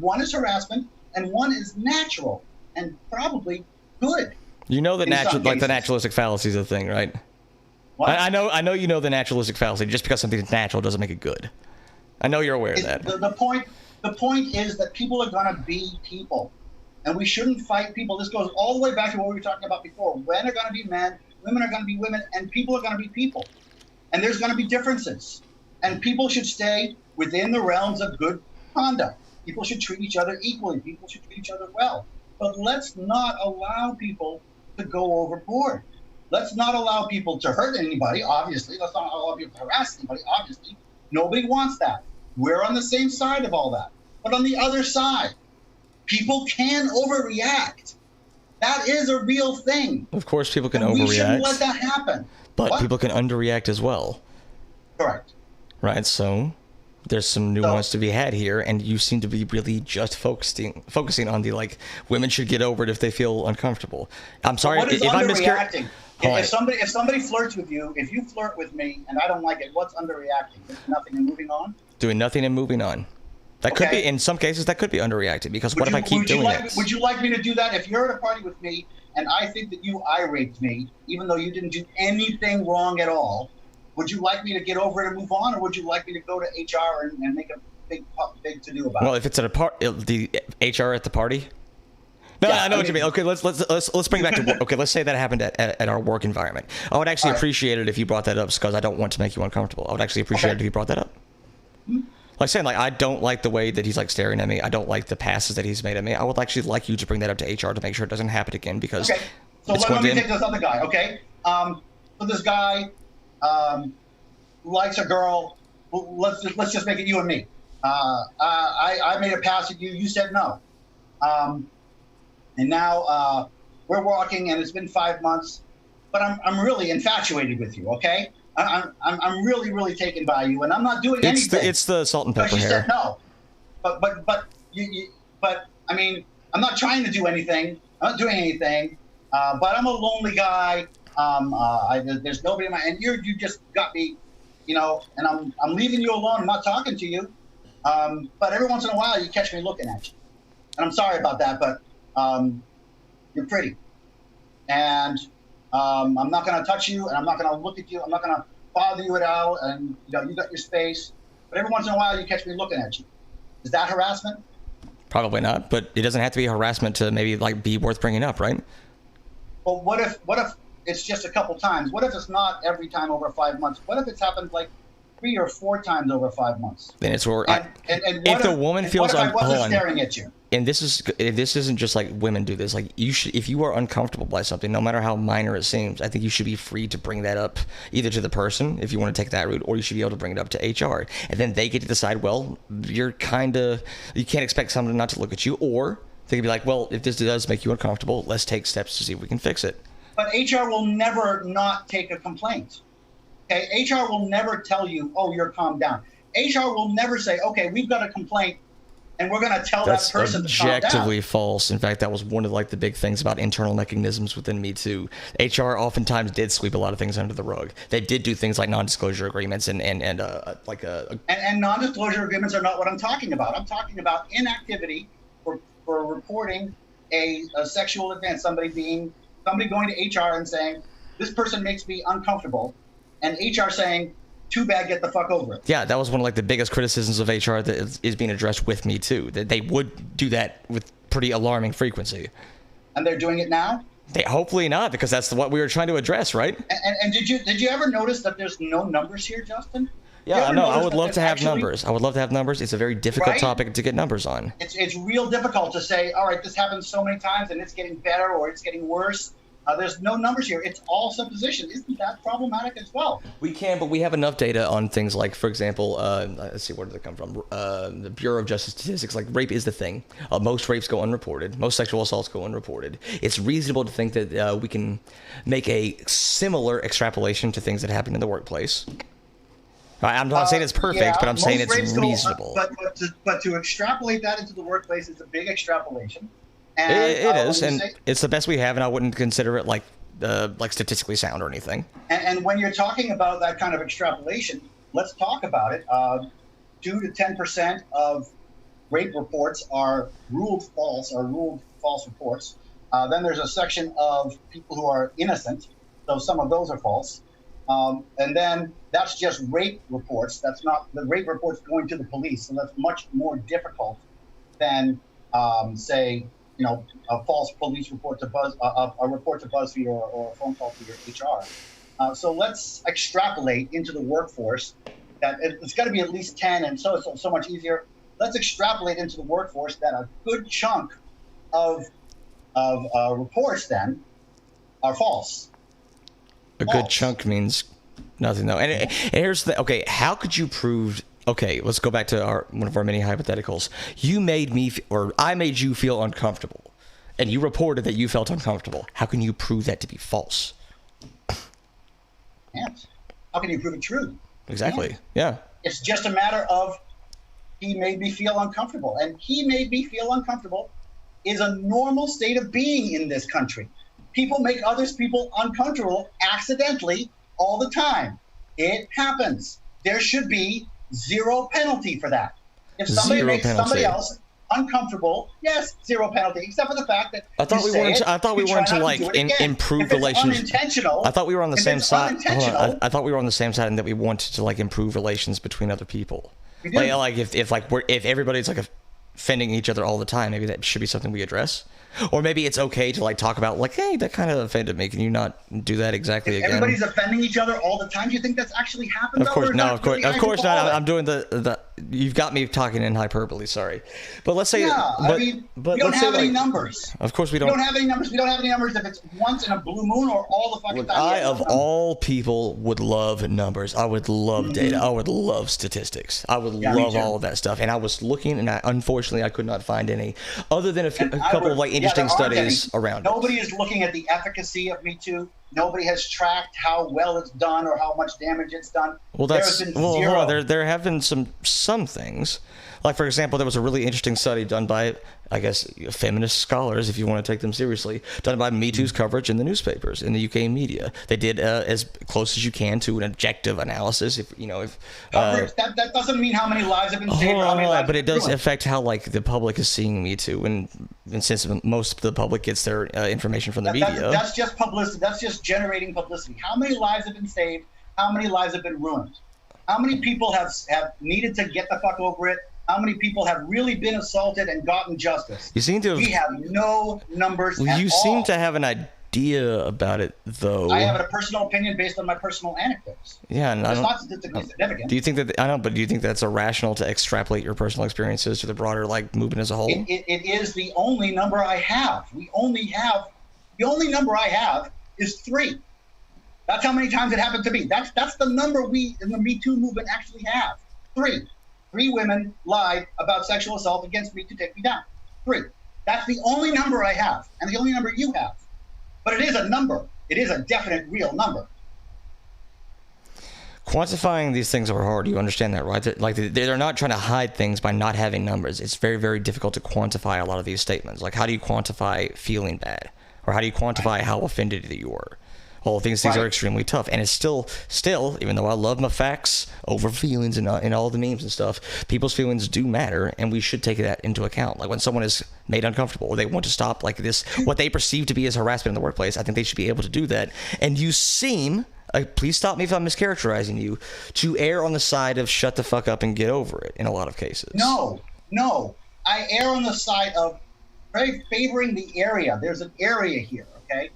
one is harassment and one is natural. And probably good. You know the naturalistic fallacy is a thing, right? What? I know you know the naturalistic fallacy. Just because something's natural doesn't make it good. I know you're aware of that. The point is that people are going to be people, and we shouldn't fight people. This goes all the way back to what we were talking about before. Men are going to be men, women are going to be women, and people are going to be people. And there's going to be differences, and people should stay within the realms of good conduct. People should treat each other equally. People should treat each other well. But let's not allow people to go overboard. Let's not allow people to hurt anybody, obviously. Let's not allow people to harass anybody, obviously. Nobody wants that. We're on the same side of all that. But on the other side, people can overreact. That is a real thing. Of course, people can overreact. We shouldn't let that happen. But people can underreact as well. Correct. Right, so there's some nuance to be had here, and you seem to be really just focusing on the, like, women should get over it if they feel uncomfortable. I'm sorry if I'm underreacting. If somebody flirts with you, if you flirt with me and I don't like it, what's underreacting? There's nothing and moving on. Doing nothing and moving on. That could be, in some cases, that could be underreacting, because what if I keep doing it? Would you like me to do that? If you're at a party with me and I think that you irate me, even though you didn't do anything wrong at all, would you like me to get over it and move on, or would you like me to go to HR and make a big to-do about it? Well, if it's at the HR at the party? No, yeah, I know what you mean. Okay, let's bring it back to work. Okay, let's say that happened at our work environment. I would actually appreciate it if you brought that up, because I don't want to make you uncomfortable. I would actually appreciate it if you brought that up. Like saying, like, I don't like the way that he's like staring at me. I don't like the passes that he's made at me. I would actually like you to bring that up to HR to make sure it doesn't happen again, because okay. So let me take this other guy. Okay, so this guy who likes a girl. Let's just make it you and me. I made a pass at you. You said no. And now we're walking, and it's been 5 months, but I'm really infatuated with you. Okay, I'm really, really taken by you, and I'm not doing anything. It's the salt and pepper hair. Said no, but I mean, I'm not trying to do anything. I'm not doing anything. But I'm a lonely guy. There's nobody in my, and you just got me, and I'm leaving you alone. I'm not talking to you. But every once in a while, you catch me looking at you, and I'm sorry about that, but you're pretty, and I'm not going to touch you, and I'm not going to look at you. I'm not going to bother you at all, and you got your space. But every once in a while, you catch me looking at you. Is that harassment? Probably not, but it doesn't have to be harassment to maybe like be worth bringing up, right? Well, what if it's just a couple times? What if it's not every time over 5 months? What if it's happened like 3 or 4 times over 5 months? Then it's where if the woman feels I wasn't staring at you. And this isn't just like women do this. Like, you should, if you are uncomfortable by something, no matter how minor it seems, I think you should be free to bring that up either to the person if you want to take that route, or you should be able to bring it up to HR, and then they get to decide. Well, you can't expect someone not to look at you, or they could be like, well, if this does make you uncomfortable, let's take steps to see if we can fix it. But HR will never not take a complaint. Okay, HR will never tell you, oh, you're calmed down. HR will never say, okay, we've got a complaint, and we're going to tell that person to calm down. That's objectively false. In fact, that was one of like the big things about internal mechanisms within MeToo. HR oftentimes did sweep a lot of things under the rug. They did do things like non-disclosure agreements and non-disclosure agreements are not what I'm talking about. I'm talking about inactivity for reporting a sexual advance. Somebody going to HR and saying, this person makes me uncomfortable, and HR saying, too bad, get the fuck over it. Yeah, that was one of like the biggest criticisms of HR that is being addressed with Me Too. That they would do that with pretty alarming frequency. And they're doing it now? Hopefully not, because that's what we were trying to address, right? And did you ever notice that there's no numbers here, Justin? Yeah, I know. I would love to have numbers. I would love to have numbers. It's a very difficult topic to get numbers on. It's real difficult to say, all right, this happens so many times and it's getting better or it's getting worse. There's no numbers here. It's all supposition. Isn't that problematic as well? We can, but we have enough data on things like, for example, let's see, where did it come from? The Bureau of Justice Statistics. Like, rape is the thing. Most rapes go unreported. Most sexual assaults go unreported. It's reasonable to think that we can make a similar extrapolation to things that happen in the workplace. I'm not saying it's perfect, but I'm saying it's reasonable. But to extrapolate that into the workplace is a big extrapolation. And, it is, and it's the best we have, and I wouldn't consider it like statistically sound or anything. And when you're talking about that kind of extrapolation, let's talk about it. 2 to 10% of rape reports are ruled false reports. Then there's a section of people who are innocent, so some of those are false. And then that's just rape reports. That's not the rape reports going to the police, so that's much more difficult than, say, a false police report to a report to BuzzFeed or a phone call to your HR. So let's extrapolate into the workforce that it's got to be at least 10, and so it's so much easier. Let's extrapolate into the workforce that a good chunk of reports then are false. A good chunk means nothing, though. And here's the okay. How could you prove? Okay, let's go back to one of our many hypotheticals. You made me, or I made you feel uncomfortable, and you reported that you felt uncomfortable. How can you prove that to be false? Can't. How can you prove it true? Exactly. Yeah. It's just a matter of he made me feel uncomfortable, and he made me feel uncomfortable is a normal state of being in this country. People make people uncomfortable accidentally all the time. It happens. There should be zero penalty for that. If somebody Zero makes penalty. somebody else uncomfortable, yes, zero penalty, except for the fact that I thought we weren't to like improve relations. Unintentional. I thought we were on the same side. I thought we were on the same side and that we wanted to like improve relations between other people. We do. Like if everybody's like offending each other all the time, maybe that should be something we address. Or maybe it's okay to like talk about like, hey, that kind of offended me. Can you not do that exactly again? Everybody's offending each other all the time. Do you think that's actually happened? Of course, no, of course not. I'm doing the. You've got me talking in hyperbole. Sorry, but let's say. Yeah, we don't have any numbers. Of course, we don't. We don't have any numbers. We don't have any numbers if it's once in a blue moon or all the fucking time. I, of all people, would love numbers. I would love data. I would love statistics. I would love all of that stuff. And I was looking, and unfortunately, I could not find any, other than a couple of like interesting studies around it. Nobody is looking at the efficacy of Me Too. Nobody has tracked how well it's done or how much damage it's done. Well, there have been some things. Like, for example, there was a really interesting study done by, I guess, feminist scholars, if you want to take them seriously, done by Me Too's coverage in the newspapers, in the UK media. They did as close as you can to an objective analysis. That doesn't mean how many lives have been saved. But it does affect how like the public is seeing Me Too, and since most of the public gets their information from the media. That's just publicity. That's just generating publicity. How many lives have been saved? How many lives have been ruined? How many people have needed to get the fuck over it? How many people have really been assaulted and gotten justice? We have no numbers at all. You seem to have an idea about it, though. I have a personal opinion based on my personal anecdotes. Yeah, and it's not statistically significant. Do you think that but do you think that's irrational to extrapolate your personal experiences to the broader like movement as a whole? It is the only number I have. The only number I have is 3. That's how many times it happened to me. That's the number we in the Me Too movement actually have. 3. 3 women lied about sexual assault against me to take me down. 3. That's the only number I have, and the only number you have. But it is a number. It is a definite, real number. Quantifying these things are hard. You understand that, right? They're not trying to hide things by not having numbers. It's very, very difficult to quantify a lot of these statements. Like, how do you quantify feeling bad? Or how do you quantify how offended that you were? All things are extremely tough, and it's still, even though I love my facts over feelings and all the memes and stuff, people's feelings do matter, and we should take that into account. Like when someone is made uncomfortable or they want to stop like this, what they perceive to be as harassment in the workplace, I think they should be able to do that. And you seem, please stop me if I'm mischaracterizing you, to err on the side of shut the fuck up and get over it in a lot of cases. No, I err on the side of very favoring the area. There's an area here, okay?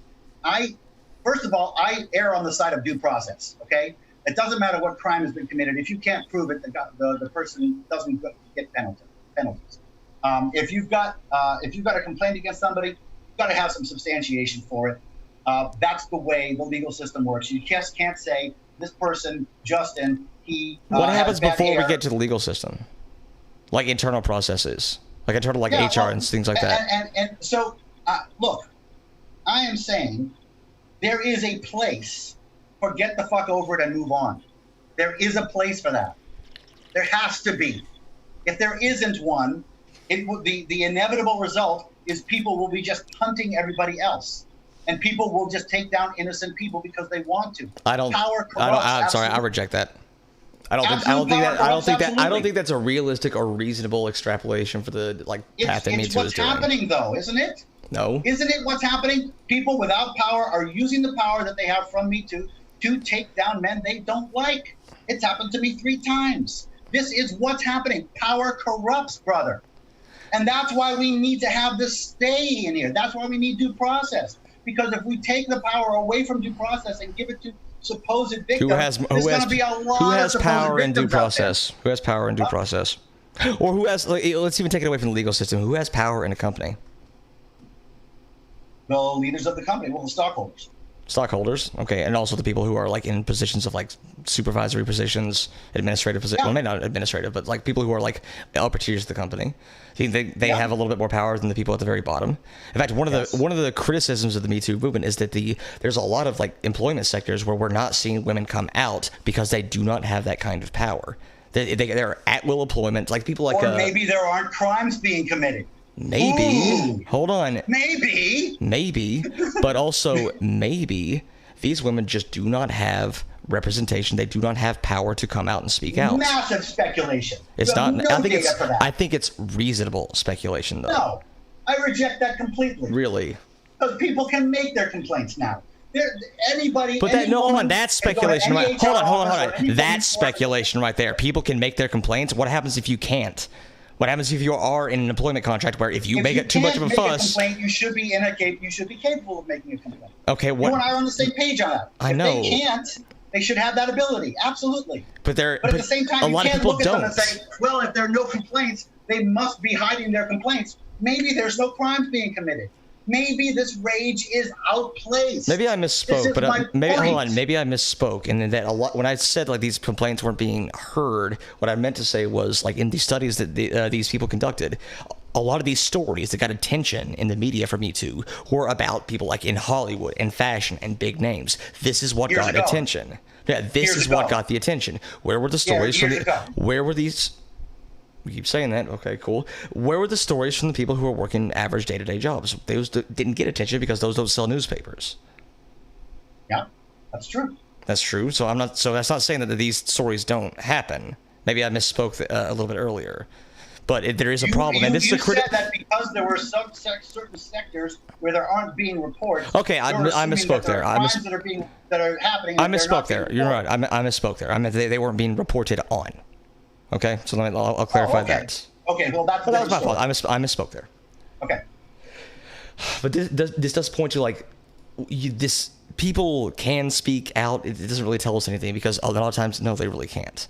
First of all, I err on the side of due process, okay? It doesn't matter what crime has been committed. If you can't prove it, the person doesn't get penalties. If you've got a complaint against somebody, you've got to have some substantiation for it. That's the way the legal system works. You just can't say, this person, Justin, he What happens before we get to the legal system? Like internal processes? Like internal HR and things like that? And so, look, I am saying there is a place for get the fuck over it and move on. There is a place for that. There has to be. If there isn't one, it would the inevitable result is people will be just hunting everybody else, and people will just take down innocent people because they want to. I reject that. I don't think that's a realistic or reasonable extrapolation for the path that Me Too is doing. It's what's happening, though, isn't it? No. Isn't it what's happening? People without power are using the power that they have from Me Too to take down men they don't like. It's happened to me 3 times. This is what's happening. Power corrupts, brother. And that's why we need to have this stay in here. That's why we need due process. Because if we take the power away from due process and give it to supposed victims, there's going to be a lot of supposed power in due victims out there. process? Who has power in due process? Or who has, let's even take it away from the legal system. Who has power in a company? The leaders of the company, the stockholders. Stockholders, okay, and also the people who are in positions of supervisory positions, administrative positions. Well, maybe not administrative, but people who are upper tiers of the company. They have a little bit more power than the people at the very bottom. In fact, one of the criticisms of the Me Too movement is that there's a lot of employment sectors where we're not seeing women come out because they do not have that kind of power. They're at will employment, people like. Or maybe there aren't crimes being committed. Maybe. Ooh, hold on. Maybe. But also maybe these women just do not have representation. They do not have power to come out and speak out. Massive speculation. It's not. No I think data for that. I think it's reasonable speculation, though. No, I reject that completely. Really? Because people can make their complaints now. Anybody. But hold on. That's speculation, right? Hold on. That's speculation right there. People can make their complaints. What happens if you can't? What happens if you are in an employment contract where if you make it too much of a fuss? You should be capable of making a complaint. Okay, what? You and I are on the same page on that. I know. If they can't, they should have that ability. Absolutely. But at the same time, a you lot of can't people look at them and say, well, if there are no complaints, they must be hiding their complaints. Maybe there's no crimes being committed. Maybe this rage is outplaced. Maybe I misspoke, but maybe I misspoke, and that a lot when I said like these complaints weren't being heard, what I meant to say was like in the studies that these people conducted, a lot of these stories that got attention in the media for Me Too were about people like in Hollywood and fashion and big names. This is what got attention. Yeah, this is what got the attention. Where were the stories from where were these? We keep saying that. Okay, cool. Where were the stories from the people who were working average day-to-day jobs? Those didn't get attention because those don't sell newspapers. Yeah, that's true. That's true. So that's not saying that these stories don't happen. Maybe I misspoke a little bit earlier. But there is a problem, and this is a said that because there were certain sectors where there aren't being reports. Okay, I misspoke there. That are happening. I misspoke there. You're right. I misspoke there. I meant they weren't being reported on. Okay, so I'll clarify that. Okay, well that was my fault. I misspoke there. Okay. But this does point to like this. People can speak out. It doesn't really tell us anything because a lot of times, no, they really can't.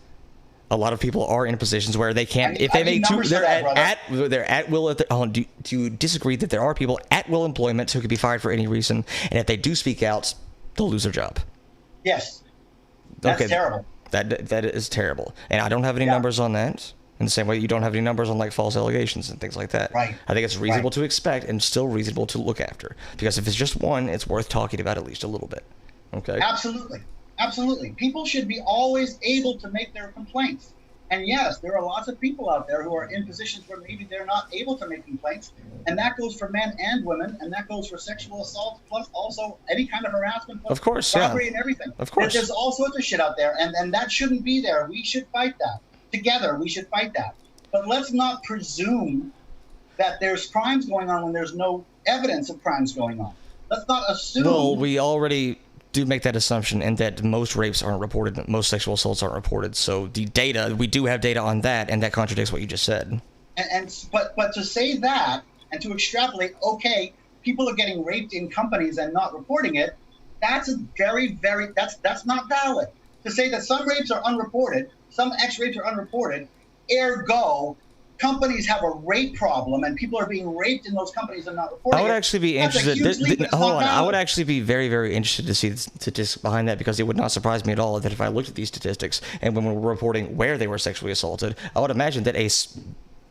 A lot of people are in positions where they can't. If they make they're at will. Do you disagree that there are people at will employment who could be fired for any reason, and if they do speak out, they'll lose their job? Yes. That's terrible. That is terrible, and I don't have any numbers on that. In the same way, you don't have any numbers on like false allegations and things like that. Right. I think it's reasonable to expect and still reasonable to look after because if it's just one, it's worth talking about at least a little bit. Okay. Absolutely. People should be always able to make their complaints. And yes, there are lots of people out there who are in positions where maybe they're not able to make complaints. And that goes for men and women. And that goes for sexual assault, plus also any kind of harassment. Plus of course, robbery and everything. Of course. There's all sorts of shit out there. And that shouldn't be there. We should fight that. Together, we should fight that. But let's not presume that there's crimes going on when there's no evidence of crimes going on. Let's not assume. Well, we already do make that assumption, and that most rapes aren't reported, most sexual assaults aren't reported. So the data, we do have data on that, and that contradicts what you just said. But to say that and to extrapolate, okay, people are getting raped in companies and not reporting it, that's a that's not valid. To say that some rapes are unreported, some ex-rapes are unreported, ergo, companies have a rape problem and people are being raped in those companies and not reporting. I would actually be interested. Hold on, I would actually be very, very interested to see the statistics behind that because it would not surprise me at all that if I looked at these statistics and when we were reporting where they were sexually assaulted, I would imagine that a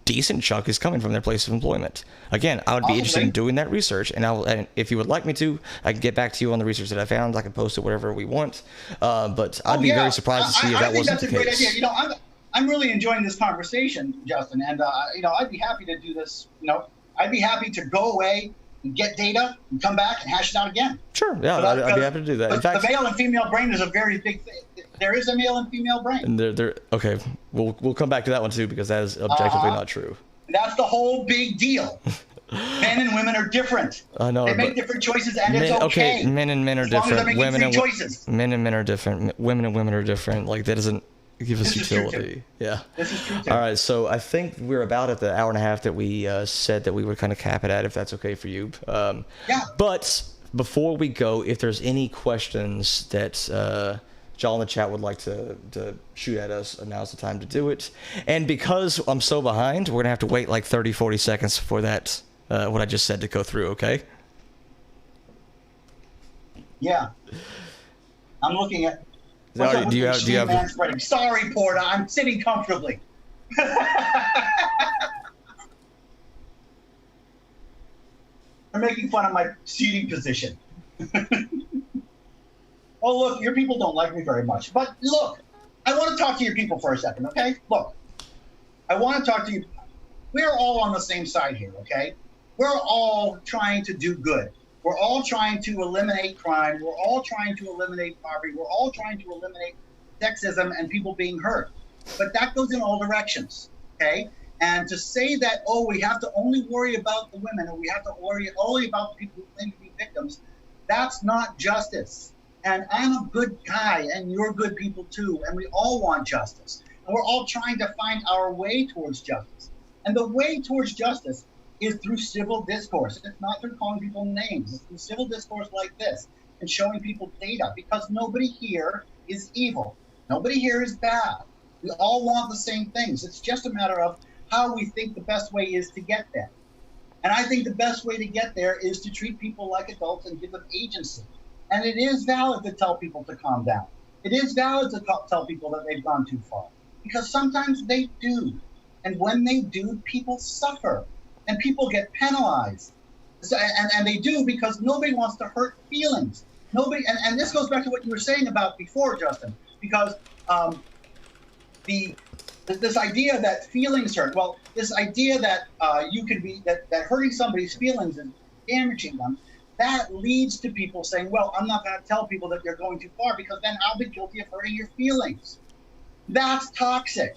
decent chunk is coming from their place of employment. Again, I would be interested in doing that research, and if you would like me to, I can get back to you on the research that I found. I can post it wherever we want. But I'd be very surprised to see if that wasn't the case. That's a great idea. I'm really enjoying this conversation, Justin, and I'd be happy to do this. I'd be happy to go away and get data and come back and hash it out again. Sure, yeah, I'd be happy to do that. In fact, the male and female brain is a very big thing. There is a male and female brain. And okay, we'll come back to that one too because that is objectively not true. That's the whole big deal. Men and women are different. I know. They make different choices, and it's okay. Okay, men and men are different. Women and men and men are different. Women and women are different. Like that doesn't give us utility. Yeah. This is true too. All right, so I think we're about at the hour and a half that we said that we would kind of cap it at, if that's okay for you. Yeah. But before we go, if there's any questions that y'all in the chat would like to shoot at us, now's the time to do it. And because I'm so behind, we're going to have to wait like 30, 40 seconds for that, what I just said to go through, okay? Yeah. I'm looking at... Do you have... Sorry, Porta, I'm sitting comfortably. They're making fun of my seating position. Oh, look, your people don't like me very much. But look, I want to talk to your people for a second, okay? Look, I want to talk to you. We're all on the same side here, okay? We're all trying to do good. We're all trying to eliminate crime. We're all trying to eliminate poverty. We're all trying to eliminate sexism and people being hurt. But that goes in all directions, okay? And to say that, oh, we have to only worry about the women, or we have to worry only about the people who claim to be victims, that's not justice. And I'm a good guy, and you're good people too, and we all want justice. And we're all trying to find our way towards justice. And the way towards justice is through civil discourse. It's not through calling people names. It's through civil discourse like this and showing people data, because nobody here is evil. Nobody here is bad. We all want the same things. It's just a matter of how we think the best way is to get there. And I think the best way to get there is to treat people like adults and give them agency. And it is valid to tell people to calm down. It is valid to tell people that they've gone too far, because sometimes they do. And when they do, people suffer and people get penalized. So, and they do because nobody wants to hurt feelings. Nobody, and this goes back to what you were saying about before, Justin, because this idea that feelings hurt, well, this idea that you could be, that hurting somebody's feelings and damaging them, that leads to people saying, well, I'm not going to tell people that they're going too far because then I'll be guilty of hurting your feelings. That's toxic.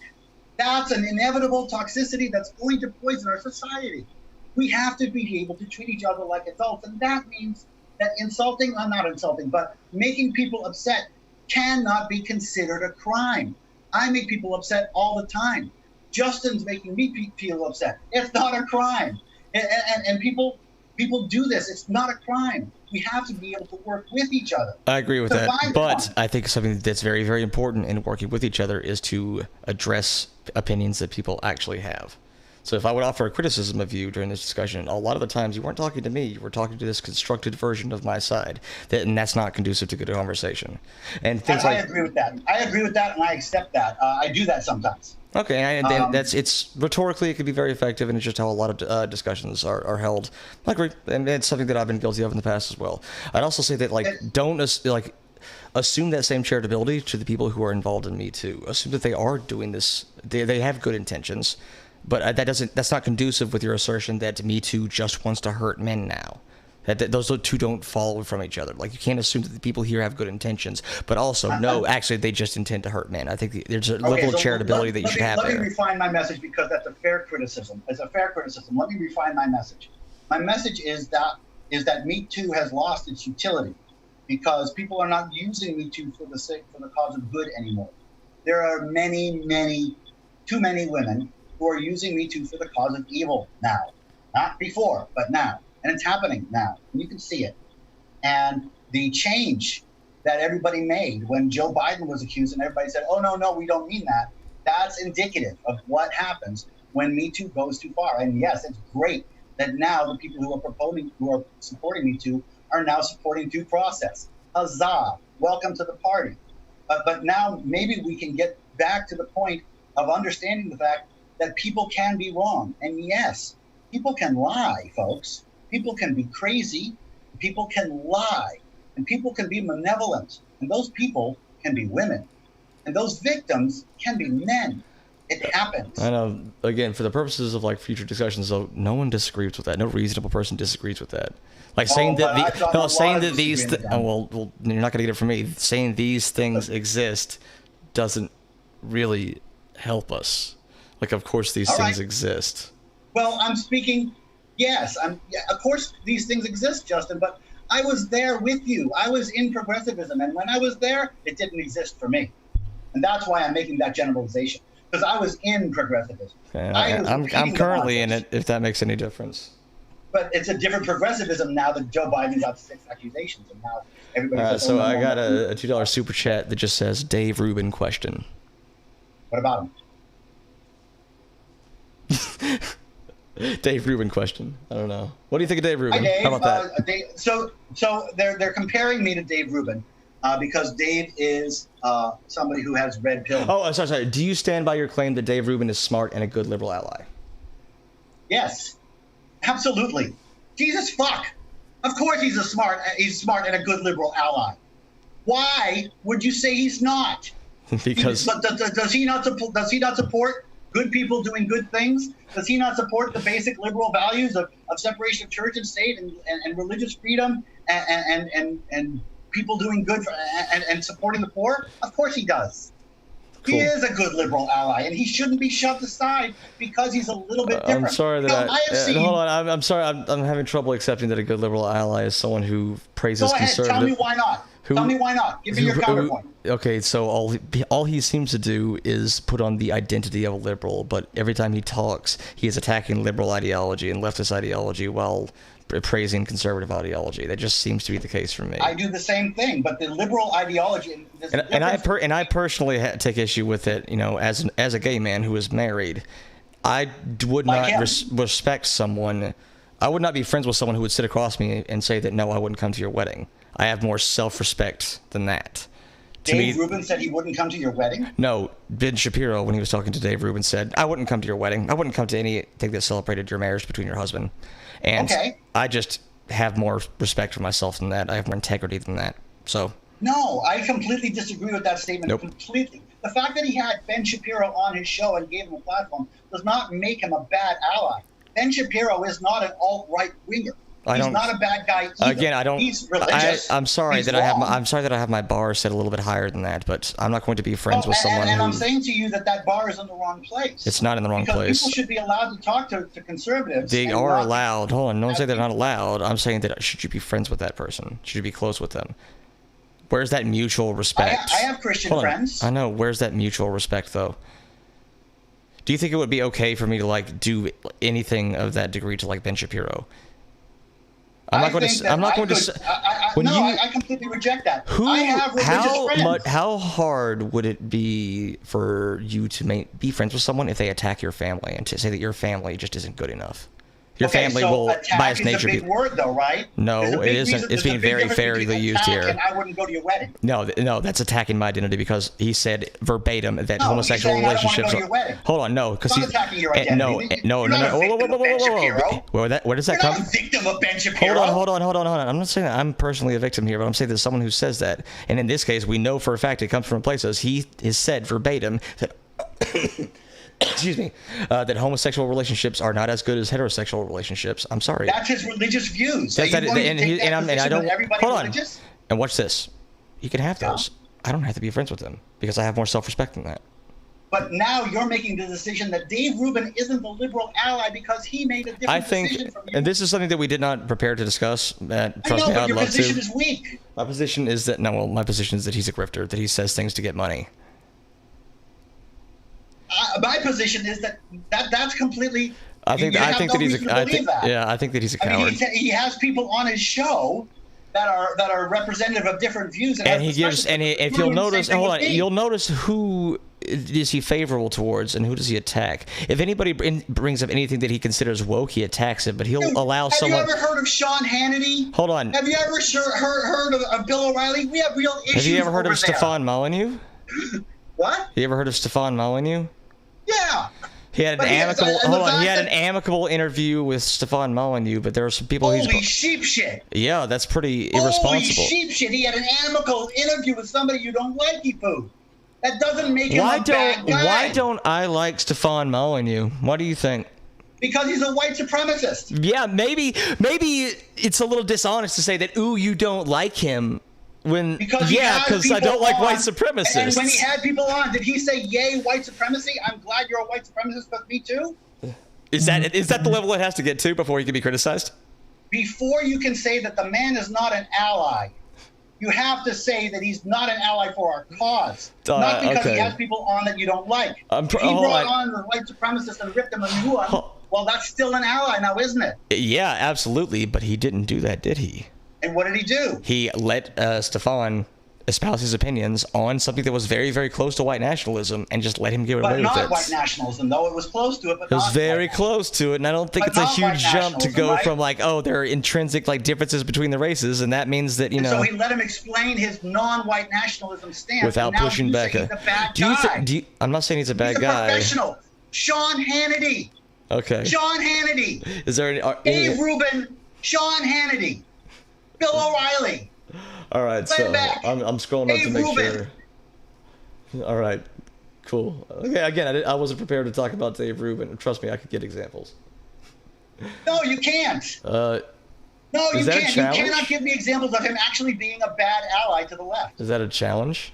That's an inevitable toxicity that's going to poison our society. We have to be able to treat each other like adults, and that means that insulting, not insulting, but making people upset cannot be considered a crime. I make people upset all the time. Justin's making me feel upset. It's not a crime. And people do this. It's not a crime. We have to be able to work with each other. I agree with that. But I think something that's very, very important in working with each other is to address opinions that people actually have. So if I would offer a criticism of you during this discussion, a lot of the times you weren't talking to me, you were talking to this constructed version of my side, and that's not conducive to good conversation. And things I agree with that. I agree with that, and I accept that. I do that sometimes. Okay, it's rhetorically it can be very effective, and it's just how a lot of discussions are held. I agree, and it's something that I've been guilty of in the past as well. I'd also say that don't assume that same charitability to the people who are involved in Me Too. Assume that they are doing this. They have good intentions. But that's not conducive with your assertion that Me Too just wants to hurt men now. That those two don't follow from each other. Like, you can't assume that the people here have good intentions, but also, no, actually, they just intend to hurt men. I think there's a level of charitability that you should have there. Let me refine my message, because that's a fair criticism. It's a fair criticism. Let me refine my message. My message is that Me Too has lost its utility, because people are not using Me Too for the cause of good anymore. There are too many women who are using Me Too for the cause of evil now. Not before, but now. And it's happening now. And you can see it. And the change that everybody made when Joe Biden was accused and everybody said, oh, no, we don't mean that. That's indicative of what happens when Me Too goes too far. And yes, it's great that now the people who are supporting Me Too are now supporting due process. Huzzah. Welcome to the party. But now maybe we can get back to the point of understanding the fact that people can be wrong. And yes, people can lie, folks. People can be crazy. People can lie. And people can be malevolent. And those people can be women. And those victims can be men. It happens. I know. Again, for the purposes of future discussions, though, no one disagrees with that. No reasonable person disagrees with that. Saying that these well, you're not going to get it from me. Saying these things exist doesn't really help us. Of course these things exist. Well, I'm speaking, yes, of course these things exist, Justin, but I was there with you. I was in progressivism, and when I was there, it didn't exist for me. And that's why I'm making that generalization, because I was in progressivism. I'm currently in it, if that makes any difference. But it's a different progressivism now that Joe Biden got 6 accusations, and now everybody's so I got a $2 super chat that just says, Dave Rubin question. What about him? Dave Rubin question. I don't know. What do you think of Dave Rubin? Hi, Dave. How about that? So they're comparing me to Dave Rubin because Dave is somebody who has red pill. Oh, sorry. Do you stand by your claim that Dave Rubin is smart and a good liberal ally? Yes, absolutely. Jesus fuck. Of course he's smart and a good liberal ally. Why would you say he's not? Because does he not support good people doing good things? Does he not support the basic liberal values of separation of church and state and religious freedom and people doing good and supporting the poor? Of course he does. Cool. He is a good liberal ally, and he shouldn't be shoved aside because he's a little bit different. I'm sorry that hold on. I'm sorry. I'm having trouble accepting that a good liberal ally is someone who praises conservative. Tell me why not. Tell me why not. Give me your counterpoint. Okay, so all he seems to do is put on the identity of a liberal, but every time he talks, he is attacking liberal ideology and leftist ideology while praising conservative ideology. That just seems to be the case for me. I do the same thing, but the liberal ideology and I personally take issue with it. You know, as a gay man who is married, I would not respect someone. I would not be friends with someone who would sit across me and say that no, I wouldn't come to your wedding. I have more self-respect than that. Dave Rubin said he wouldn't come to your wedding? No, Ben Shapiro, when he was talking to Dave Rubin, said, I wouldn't come to your wedding. I wouldn't come to anything that celebrated your marriage between your husband. And I just have more respect for myself than that. I have more integrity than that. So. No, I completely disagree with that statement. Nope. Completely. The fact that he had Ben Shapiro on his show and gave him a platform does not make him a bad ally. Ben Shapiro is not an alt-right winger. He's not a bad guy either. Again, I don't. He's religious. I'm sorry that I have my bar set a little bit higher than that, but I'm not going to be friends with someone. And I'm saying to you that bar is in the wrong place. It's not in the wrong place. People should be allowed to talk to conservatives. They are allowed. Hold on, don't say they're not allowed. I'm saying that should you be friends with that person? Should you be close with them? Where's that mutual respect? I have Christian friends. I know. Where's that mutual respect, though? Do you think it would be okay for me to do anything of that degree to Ben Shapiro? I completely reject that. How hard would it be for you to be friends with someone if they attack your family and to say that your family just isn't good enough? Your family will, by its nature, be. Attack is a big word, though, right? No, it isn't. It's being very fairly used here. And I wouldn't go to your wedding. No, that's attacking my identity because he said verbatim that homosexual relationships. Hold on, no, because he's attacking your identity. No. Where does that come? You're not a victim of Ben Shapiro. Hold on. I'm not saying that I'm personally a victim here, but I'm saying there's someone who says that, and in this case, we know for a fact it comes from places. He has said verbatim that. Excuse me, that homosexual relationships are not as good as heterosexual relationships. I'm sorry. That's his religious views. And I don't. Hold on. And watch this. You can have those. I don't have to be friends with them because I have more self-respect than that. But now you're making the decision that Dave Rubin isn't the liberal ally because he made a different decision from you. And this is something that we did not prepare to discuss. Trust me, I'd love to. Your position is weak. My position is that my position is that he's a grifter, that he says things to get money. My position is that's completely. I think that he's a coward. He has people on his show that are representative of different views. If you'll notice, you'll notice who is he favorable towards and who does he attack. If anybody brings up anything that he considers woke, he attacks it. But he'll allow someone. Have you ever heard of Sean Hannity? Hold on. Have you ever heard of Bill O'Reilly? We have real issues. Have you ever heard of Stefan Molyneux? What? You ever heard of Stefan Molyneux? Yeah. He had an amicable interview with Stefan Molyneux, but there are some people. Holy sheep shit! Yeah, that's pretty irresponsible. Holy sheep shit! He had an amicable interview with somebody you don't like, Poo. That doesn't make him a bad guy. Why don't I like Stefan Molyneux? What do you think? Because he's a white supremacist. Yeah, maybe it's a little dishonest to say that. Ooh, you don't like him. Because I don't like white supremacists. And when he had people on, did he say, "Yay, white supremacy"? I'm glad you're a white supremacist, but me too. Is that the level it has to get to before he can be criticized? Before you can say that the man is not an ally, you have to say that he's not an ally for our cause, not because he has people on that you don't like. If he brought on the white supremacist and ripped him a new one, well, that's still an ally now, isn't it? Yeah, absolutely, but he didn't do that, did he? And what did he do? He let Stefan espouse his opinions on something that was very, very close to white nationalism and just let him get away with it. But not white nationalism, though. It was close to it, but it was very close to it, and I don't think it's a huge jump to go from there are intrinsic differences between the races, and that means that, So he let him explain his non-white nationalism stance without pushing back. I'm not saying he's a bad guy. He's a professional. Sean Hannity. Okay. Sean Hannity. Is there any... Dave Rubin. Sean Hannity. Bill O'Reilly. All right, so I'm scrolling up to make sure. All right. Cool. Okay, again, I wasn't prepared to talk about Dave Rubin. Trust me, I could get examples. No, you can't. No, you Is that a can't. You challenge? cannot give me examples of him actually being a bad ally to the left. Is that a challenge?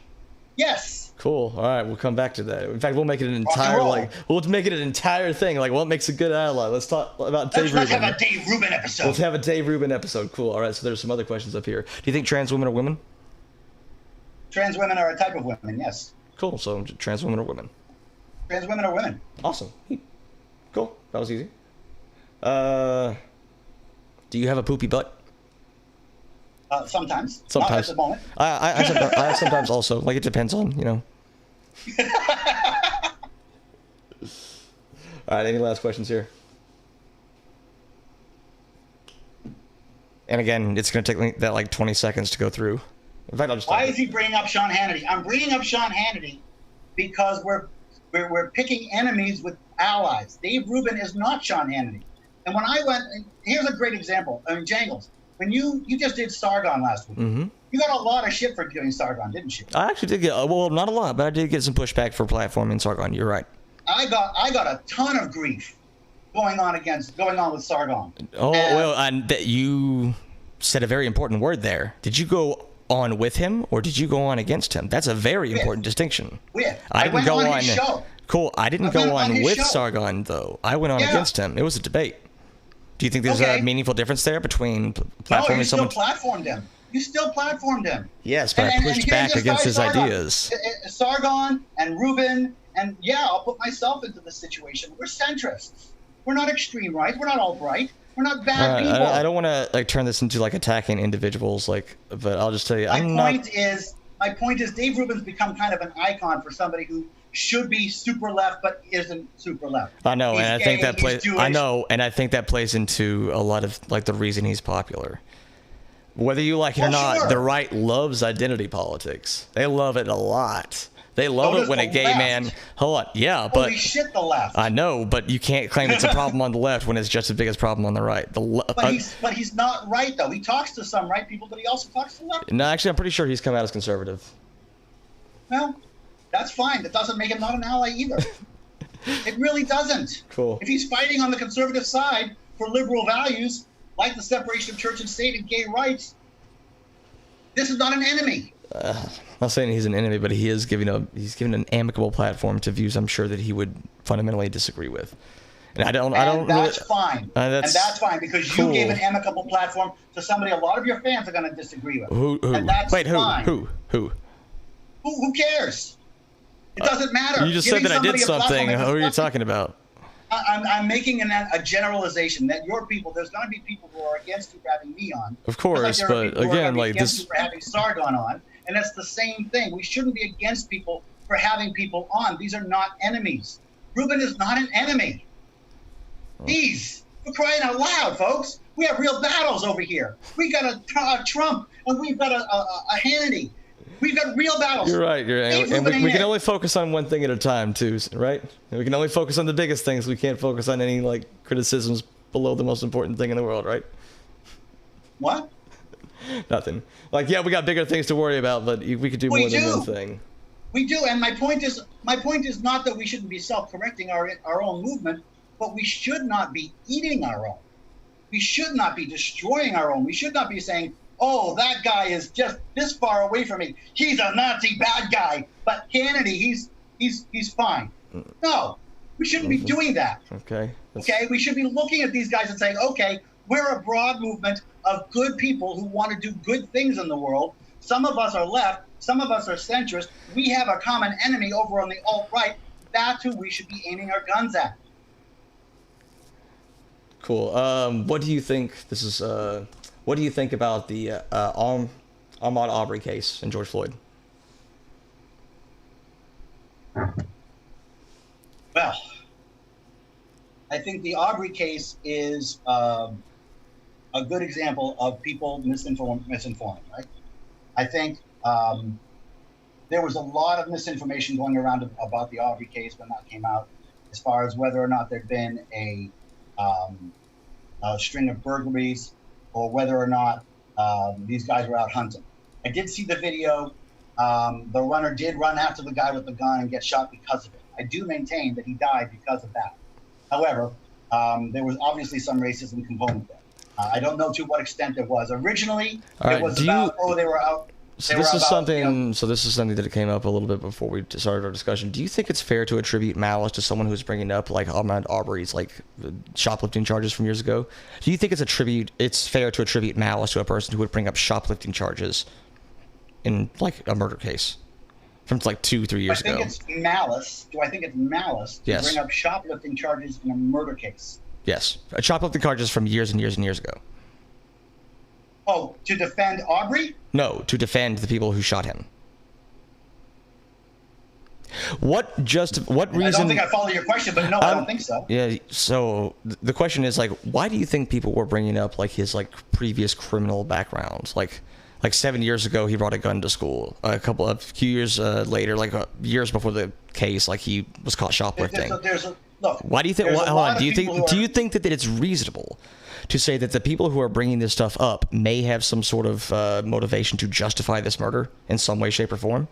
Yes. Cool. All right, we'll come back to that. In fact, we'll make it an Rock and entire roll. we'll make it an entire thing. Like, what makes a good ally? Let's talk about Dave Let's Rubin. have a Dave Rubin episode. Let's have a Dave Rubin episode. Cool. All right. So there's some other questions up here. Do you think trans women are women? Trans women are a type of women, yes. Cool. So trans women are women. Trans women are women. Awesome. Cool. That was easy. Do you have a poopy butt? Sometimes. Sometimes. Not at the moment. I sometimes also. Like, it depends on, you know. All right. Any last questions here? And again, it's going to take that like 20 seconds to go through. In fact, I'll just. Why is he bringing up Sean Hannity? I'm bringing up Sean Hannity because we're picking enemies with allies. Dave Rubin is not Sean Hannity. And when I went, here's a great example. I mean, Jangles, when you just did Sargon last week, you got a lot of shit for doing Sargon, didn't you? I actually did get, well, not a lot, but I did get some pushback for platforming Sargon. You're right. I got a ton of grief going on with Sargon. Oh, well, and you said a very important word there. Did you go on with him or did you go on against him? That's a very important distinction. I didn't go on his show. Cool. I didn't go on with Sargon though. I went on against him. It was a debate. Do you think there's a meaningful difference there between platforming No, you someone? still platformed him. You still platformed him. Yes, but I pushed back against his ideas. Sargon and Rubin, and yeah, I'll put myself into this situation. We're centrists. We're not extreme right. We're not alt-right. We're not bad people. I don't want to like turn this into like attacking individuals, like, but I'll just tell you, my point is, Dave Rubin's become kind of an icon for somebody who should be super left but isn't super left. I know, and I think that plays. I know, and I think that plays into a lot of like the reason he's popular. Whether you like it or not, the right loves identity politics. They love it a lot. They love it when a gay man. Hold on, yeah, but holy shit, the left. I know, but you can't claim it's a problem on the left when it's just as big as a problem on the right. But he's not right though. He talks to some right people, but he also talks to left. No, actually, I'm pretty sure he's come out as conservative. Well, that's fine. That doesn't make him not an ally either. It really doesn't. Cool. If he's fighting on the conservative side for liberal values, like the separation of church and state and gay rights, this is not an enemy. I'm not saying he's an enemy, but he's given an amicable platform to views I'm sure that he would fundamentally disagree with. And that's fine. That's fine because cool. You gave an amicable platform to somebody a lot of your fans are going to disagree with. Who? And that's fine. Who? Who cares? It doesn't matter. You just said that I did something. Who are you talking about? I'm making a generalization that your people, there's going to be people who are against you for having me on. Of course, but again, like this, for having Sargon on, and that's the same thing. We shouldn't be against people for having people on. These are not enemies. Rubin is not an enemy. Jeez, we're crying out loud, folks. We have real battles over here. We got a Trump, and we've got a Hannity. We've got real battles. You're right. And we can only focus on one thing at a time, too, right? And we can only focus on the biggest things. We can't focus on any like criticisms below the most important thing in the world, right? What? Nothing. Like, yeah, we got bigger things to worry about, but we could do more than one thing. We do, and my point is not that we shouldn't be self-correcting our own movement, but we should not be eating our own. We should not be destroying our own. We should not be saying, oh, that guy is just this far away from me. He's a Nazi bad guy. But Hannity, he's fine. No, we shouldn't be doing that. Okay. Okay, we should be looking at these guys and saying, okay, we're a broad movement of good people who want to do good things in the world. Some of us are left. Some of us are centrist. We have a common enemy over on the alt-right. That's who we should be aiming our guns at. Cool. What do you think? What do you think about the Ahmaud Arbery case and George Floyd? Well, I think the Arbery case is a good example of people misinforming, right? I think there was a lot of misinformation going around about the Arbery case when that came out, as far as whether or not there'd been a string of burglaries, or whether or not these guys were out hunting. I did see the video. the runner did run after the guy with the gun and get shot because of it. I do maintain that he died because of that. However, there was obviously some racism component there. I don't know to what extent it was. Originally, it was about, they were out. So this is something. So this is something that came up a little bit before we started our discussion. Do you think it's fair to attribute malice to someone who's bringing up like Ahmaud Arbery's like shoplifting charges from years ago? Do you think it's fair to attribute malice to a person who would bring up shoplifting charges in like a murder case from like 2-3 years ago? I think it's malice. Do I think it's malice to bring up shoplifting charges in a murder case? Yes, shoplifting charges from years and years and years ago. Oh, to defend Arbery? No, to defend the people who shot him. What reason? I don't think I follow your question, but no, I don't think so. Yeah, so the question is like, why do you think people were bringing up like his like previous criminal background? Like 7 years ago, he brought a gun to school. A few years later, years before the case, like he was caught shoplifting. Look, why do you think? Hold on. Do you think that it's reasonable to say that the people who are bringing this stuff up may have some sort of motivation to justify this murder in some way, shape, or form?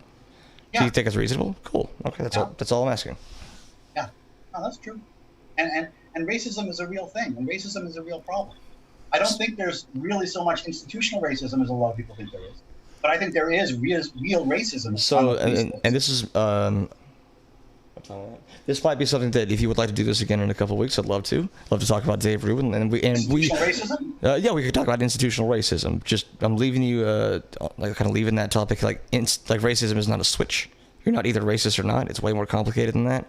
Yeah. Do you think it's reasonable? Cool. Okay, that's all I'm asking. Yeah, no, that's true. And racism is a real thing, and racism is a real problem. I don't think there's really so much institutional racism as a lot of people think there is, but I think there is real racism. So, and this is this might be something that if you would like to do this again in a couple of weeks, I'd love to talk about Dave Rubin institutional racism. Yeah, we could talk about institutional racism. Just I'm leaving you leaving that topic like racism is not a switch. You're not either racist or not. It's way more complicated than that.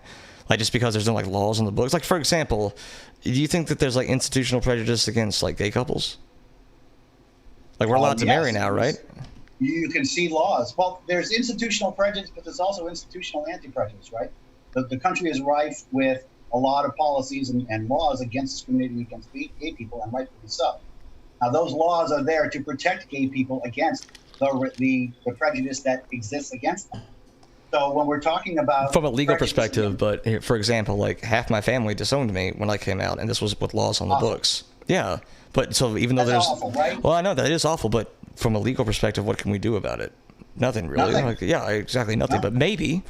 Like just because there's no like laws in the books. Like for example, do you think that there's like institutional prejudice against like gay couples? Like we're allowed to marry now, right? You can see laws. Well, there's institutional prejudice, but there's also institutional anti-prejudice, right? The country is rife with a lot of policies and laws against discriminating against gay people, and rightfully so. Now, those laws are there to protect gay people against the prejudice that exists against them. So when we're talking about from a legal perspective, but for example, like half my family disowned me when I came out, and this was with laws on the books. Yeah, but so even though there's awful, right? Well, I know that is awful, but from a legal perspective, what can we do about it? Nothing really. Nothing. Like, yeah, exactly nothing. No. But maybe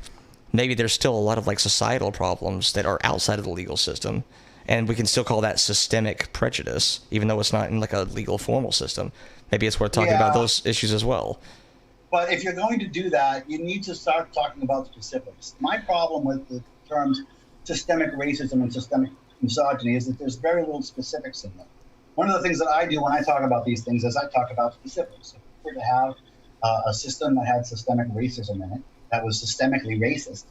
there's still a lot of like societal problems that are outside of the legal system, and we can still call that systemic prejudice, even though it's not in like a legal formal system. Maybe it's worth talking about those issues as well. But if you're going to do that, you need to start talking about specifics. My problem with the terms systemic racism and systemic misogyny is that there's very little specifics in them. One of the things that I do when I talk about these things is I talk about specifics. If we were to have a system that had systemic racism in it, that was systemically racist,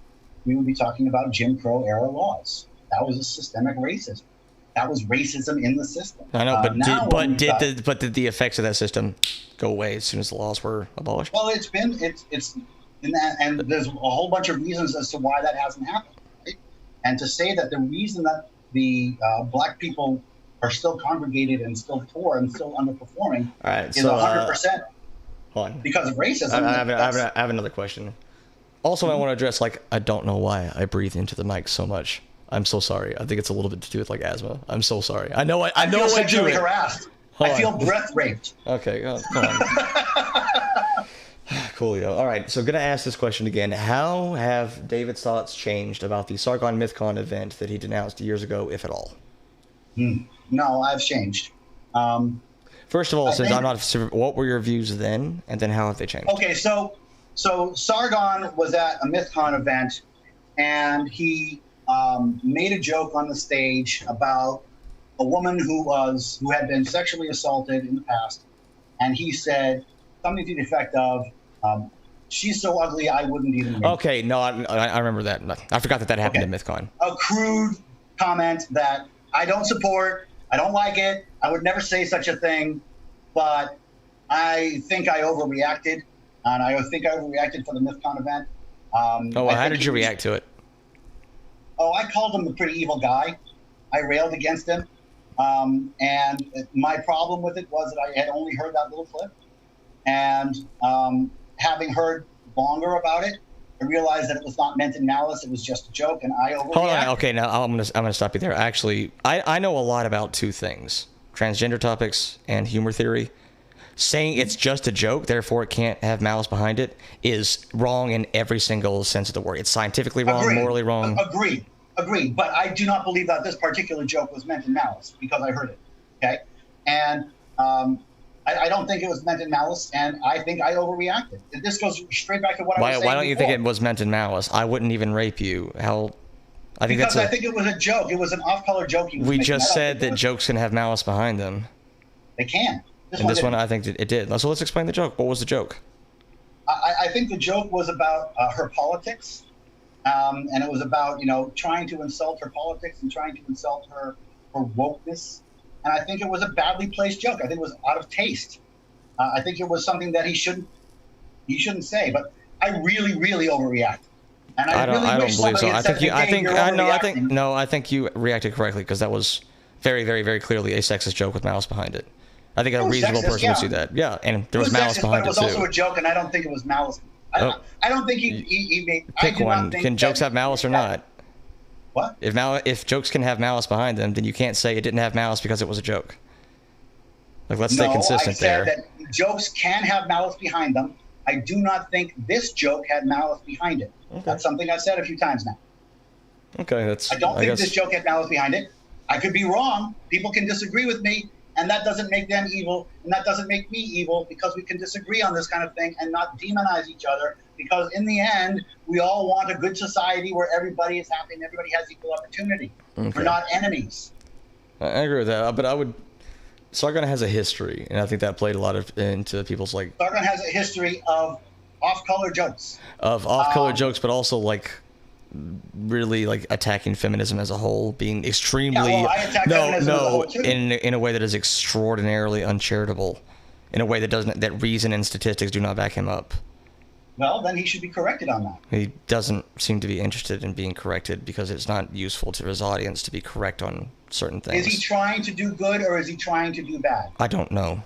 we would be talking about Jim Crow era laws. That was a systemic racism. That was racism in the system. I know, but did the effects of that system go away as soon as the laws were abolished? Well, it's in that, and there's a whole bunch of reasons as to why that hasn't happened. Right? And to say that the reason that the black people are still congregated and still poor and still underperforming is 100% because of racism. I have another question. Also, I want to address, like, I don't know why I breathe into the mic so much. I'm so sorry. I think it's a little bit to do with, like, asthma. I'm so sorry. I know I feel sexually harassed. I feel breath raped. Okay, come on. Coolio. All right, so going to ask this question again. How have David's thoughts changed about the Sargon MythCon event that he denounced years ago, if at all? No, I've changed. First of all, what were your views then, and then how have they changed? Okay, so Sargon was at a MythCon event, and he made a joke on the stage about a woman who had been sexually assaulted in the past, and he said something to the effect of, "She's so ugly, I wouldn't even." Okay, no, I remember that. I forgot that happened at MythCon. A crude comment that I don't support. I don't like it. I would never say such a thing, but I think I overreacted, and I think I overreacted for the MythCon event. How did you react to it? Oh, I called him a pretty evil guy. I railed against him, and my problem with it was that I had only heard that little clip, and having heard longer about it, I realized that it was not meant in malice. It was just a joke, and I overreacted. Hold on. Okay, now I'm gonna stop you there. Actually, I know a lot about two things: transgender topics and humor theory. saying it's just a joke, therefore it can't have malice behind it, is wrong in every single sense of the word. It's scientifically wrong, Agreed. morally wrong. Agreed. But I do not believe that this particular joke was meant in malice because I heard it. Okay, and I don't think it was meant in malice, and I think I overreacted. This goes straight back to what I was saying. Why don't you think it was meant in malice? I wouldn't even rape you. I think I think it was a joke. It was an off-color joke. We just said that jokes can have malice behind them. They can. This one, I think it did. So let's explain the joke. What was the joke? I think the joke was about her politics, and it was about trying to insult her politics and trying to insult her wokeness. And I think it was a badly placed joke. I think it was out of taste. I think it was something that he shouldn't say. But I really, really overreacted. And I don't believe so. I think you reacted correctly because that was very, very, very clearly a sexist joke with malice behind it. I think a reasonable person would see that. Yeah, and there was malice behind it too. It was also a joke, and I don't think it was malice. I don't think he made. Pick one. Can jokes have malice or not? What? If jokes can have malice behind them, then you can't say it didn't have malice because it was a joke. Like, let's stay consistent there. I said that jokes can have malice behind them. I do not think this joke had malice behind it. Okay. That's something I've said a few times now. Okay, I don't think this joke had malice behind it. I could be wrong. People can disagree with me, and that doesn't make them evil, and that doesn't make me evil, because we can disagree on this kind of thing and not demonize each other, because in the end, we all want a good society where everybody is happy and everybody has equal opportunity. Okay. We're not enemies. I agree with that, but Sargon has a history, and I think that played a lot into people's Sargon has a history of off-color jokes. Jokes, but also really attacking feminism as a whole, being extremely in a way that is extraordinarily uncharitable, in a way that reason and statistics do not back him up. Well, then he should be corrected on that. He doesn't seem to be interested in being corrected because it's not useful to his audience to be correct on certain things. Is he trying to do good or is he trying to do bad? I don't know.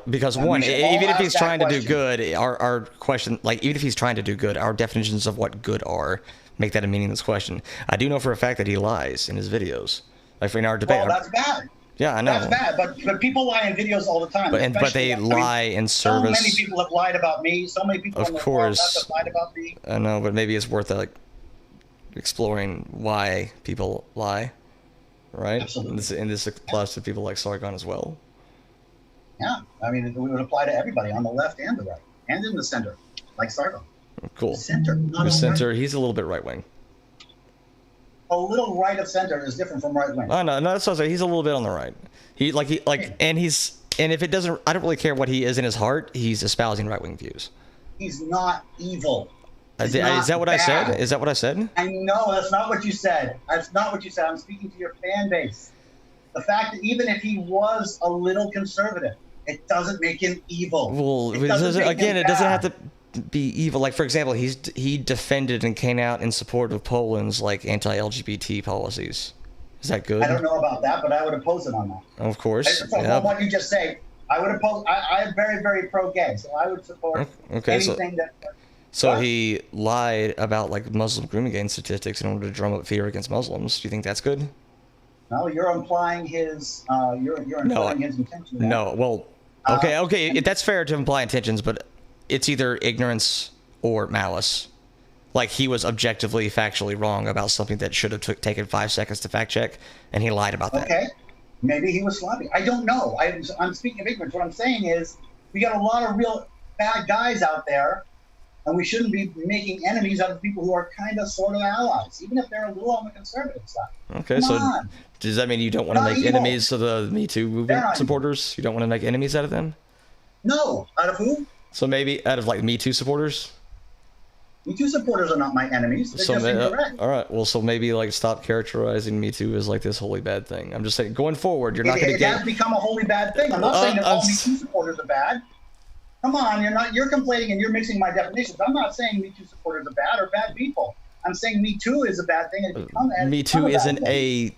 Because one, even if he's trying to do good, our question, even if he's trying to do good, our definitions of what good are make that a meaningless question. I do know for a fact that he lies in his videos. In our debate. Well, that's bad. Yeah, I know. That's bad, but people lie in videos all the time. But they lie in service. So many people have lied about me. So many people have lied about me. I know, but maybe it's worth exploring why people lie, right? Absolutely. And this applies to people like Sargon as well. Yeah, it would apply to everybody on the left and the right, and in the center, like Sargon. Cool. The center, not the center. He's a little bit right wing. A little right of center is different from right wing. Oh, no, that's what I say. He's a little bit on the right. And if it doesn't, I don't really care what he is in his heart. He's espousing right wing views. He's not evil. Is that what I said? Is that what I said? I know that's not what you said. That's not what you said. I'm speaking to your fan base. The fact that even if he was a little conservative, it doesn't make him evil. Well, it doesn't have to be evil. For example, he defended and came out in support of Poland's anti-LGBT policies. Is that good? I don't know about that, but I would oppose it on that. Of course. From what you just say, I would oppose. I am very, very pro-gay, so I would support anything that. So he lied about Muslim grooming gang statistics in order to drum up fear against Muslims. Do you think that's good? No, you're implying his. You're implying his intention. No, well, okay, that's fair to imply intentions, but it's either ignorance or malice. He was objectively, factually wrong about something that should have taken 5 seconds to fact check, and he lied about that. Okay, maybe he was sloppy. I don't know. I'm speaking of ignorance. What I'm saying is, we got a lot of real bad guys out there, and we shouldn't be making enemies out of people who are kind of, sort of allies, even if they're a little on the conservative side. Okay, does that mean you don't want to make enemies of the Me Too movement supporters? You don't want to make enemies out of them? No. Out of who? So maybe out of Me Too supporters? Me Too supporters are not my enemies. They're just incorrect. All right. Well, so maybe stop characterizing Me Too as this holy bad thing. I'm just saying, going forward, you're not going to get. It has become a holy bad thing. I'm not saying that all Me Too supporters are bad. Come on, you're complaining and you're mixing my definitions. I'm not saying Me Too supporters are bad or bad people. I'm saying Me Too is a bad thing. And Me Too isn't a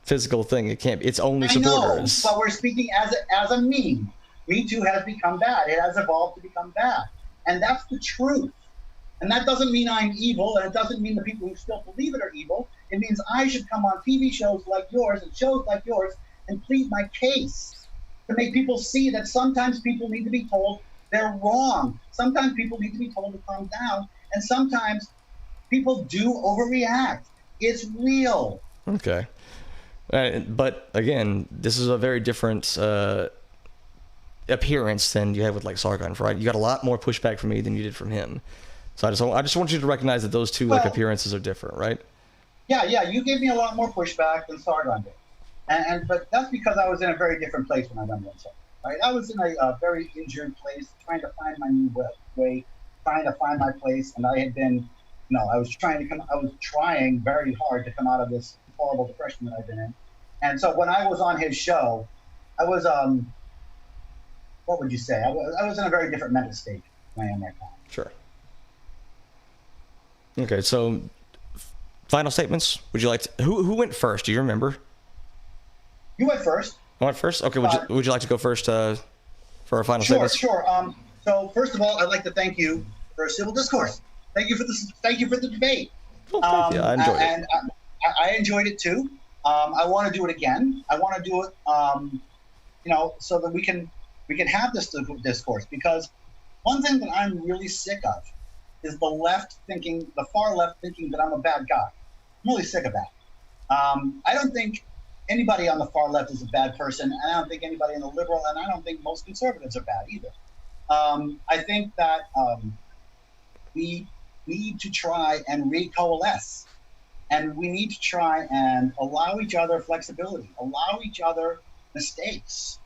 physical thing. It can't. It's only supporters. I know, but we're speaking as a meme. Me Too has become bad. It has evolved to become bad, and that's the truth. And that doesn't mean I'm evil, and it doesn't mean the people who still believe it are evil. It means I should come on TV shows like yours and shows like yours and plead my case. to make people see that sometimes people need to be told they're wrong. Sometimes people need to be told to calm down. And sometimes people do overreact. It's real. Okay. But again, this is a very different appearance than you have with like Sargon, right? You got a lot more pushback from me than you did from him. So I just want you to recognize that those two like appearances are different, right? Yeah. You gave me a lot more pushback than Sargon did, but that's because I was in a very different place when I went on Sargon. Right? I was in a very injured place, trying to find my new way, trying to find my place, and I had been, I was trying very hard to come out of this horrible depression that I've been in. And so when I was on his show, I was what would you say? I was in a very different mental state than I am right now. Sure. Okay, so final statements. Would you like to, who went first? Do you remember? You went first. I went first? Okay, would you like to go first for our final statements? Sure. So first of all, I'd like to thank you for civil discourse. Thank you for this. Thank you for the debate. Well, thank you. I enjoyed it. And I enjoyed it too. I want to do it again. I want to do it, so that we can have this discourse, because one thing that I'm really sick of is the far left thinking that I'm a bad guy. I'm really sick of that. I don't think anybody on the far left is a bad person, and I don't think anybody in the liberal, and I don't think most conservatives are bad either. I think that we need to try and recoalesce, and we need to try and allow each other flexibility, allow each other mistakes.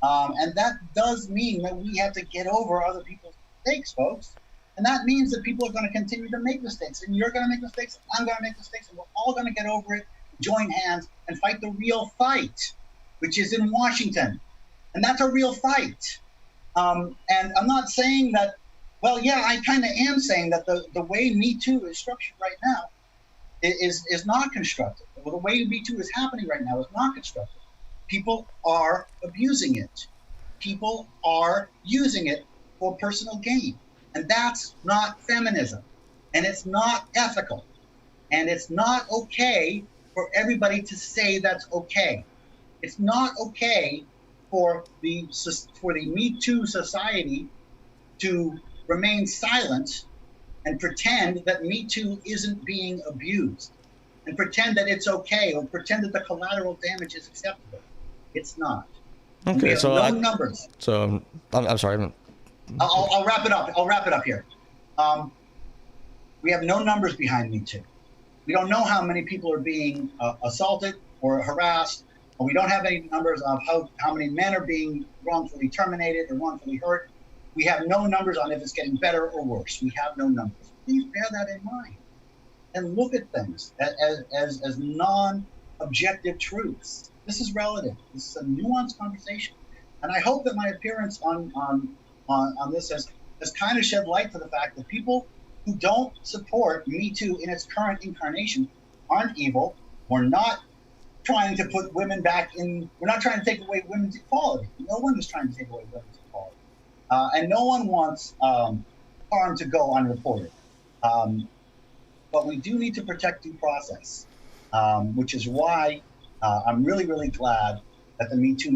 And that does mean that we have to get over other people's mistakes, folks. And that means that people are going to continue to make mistakes, and you're going to make mistakes, and I'm going to make mistakes, and we're all going to get over it, join hands, and fight the real fight, which is in Washington. And that's a real fight. And I'm not saying that, well, yeah, I kind of am saying that the way Me Too is structured right now is not constructive. The way Me Too is happening right now is not constructive. People are abusing it. People are using it for personal gain. And that's not feminism. And it's not ethical. And it's not okay for everybody to say that's okay. It's not okay for the Me Too society to remain silent and pretend that Me Too isn't being abused, and pretend that it's okay, or pretend that the collateral damage is acceptable. It's not. Okay, so no numbers. So I'm sorry. I'll wrap it up. I'll wrap it up here. We have no numbers behind Me Too. We don't know how many people are being assaulted or harassed, or we don't have any numbers of how many men are being wrongfully terminated or wrongfully hurt. We have no numbers on if it's getting better or worse. We have no numbers. Please bear that in mind and look at things as non-objective truths. This is relative. This is a nuanced conversation. And I hope that my appearance on this has kind of shed light to the fact that people who don't support Me Too in its current incarnation aren't evil. We're not trying to put women back in, we're not trying to take away women's equality. No one is trying to take away women's equality. And no one wants harm to go unreported. But we do need to protect due process, which is why I'm really, really glad that the Me Too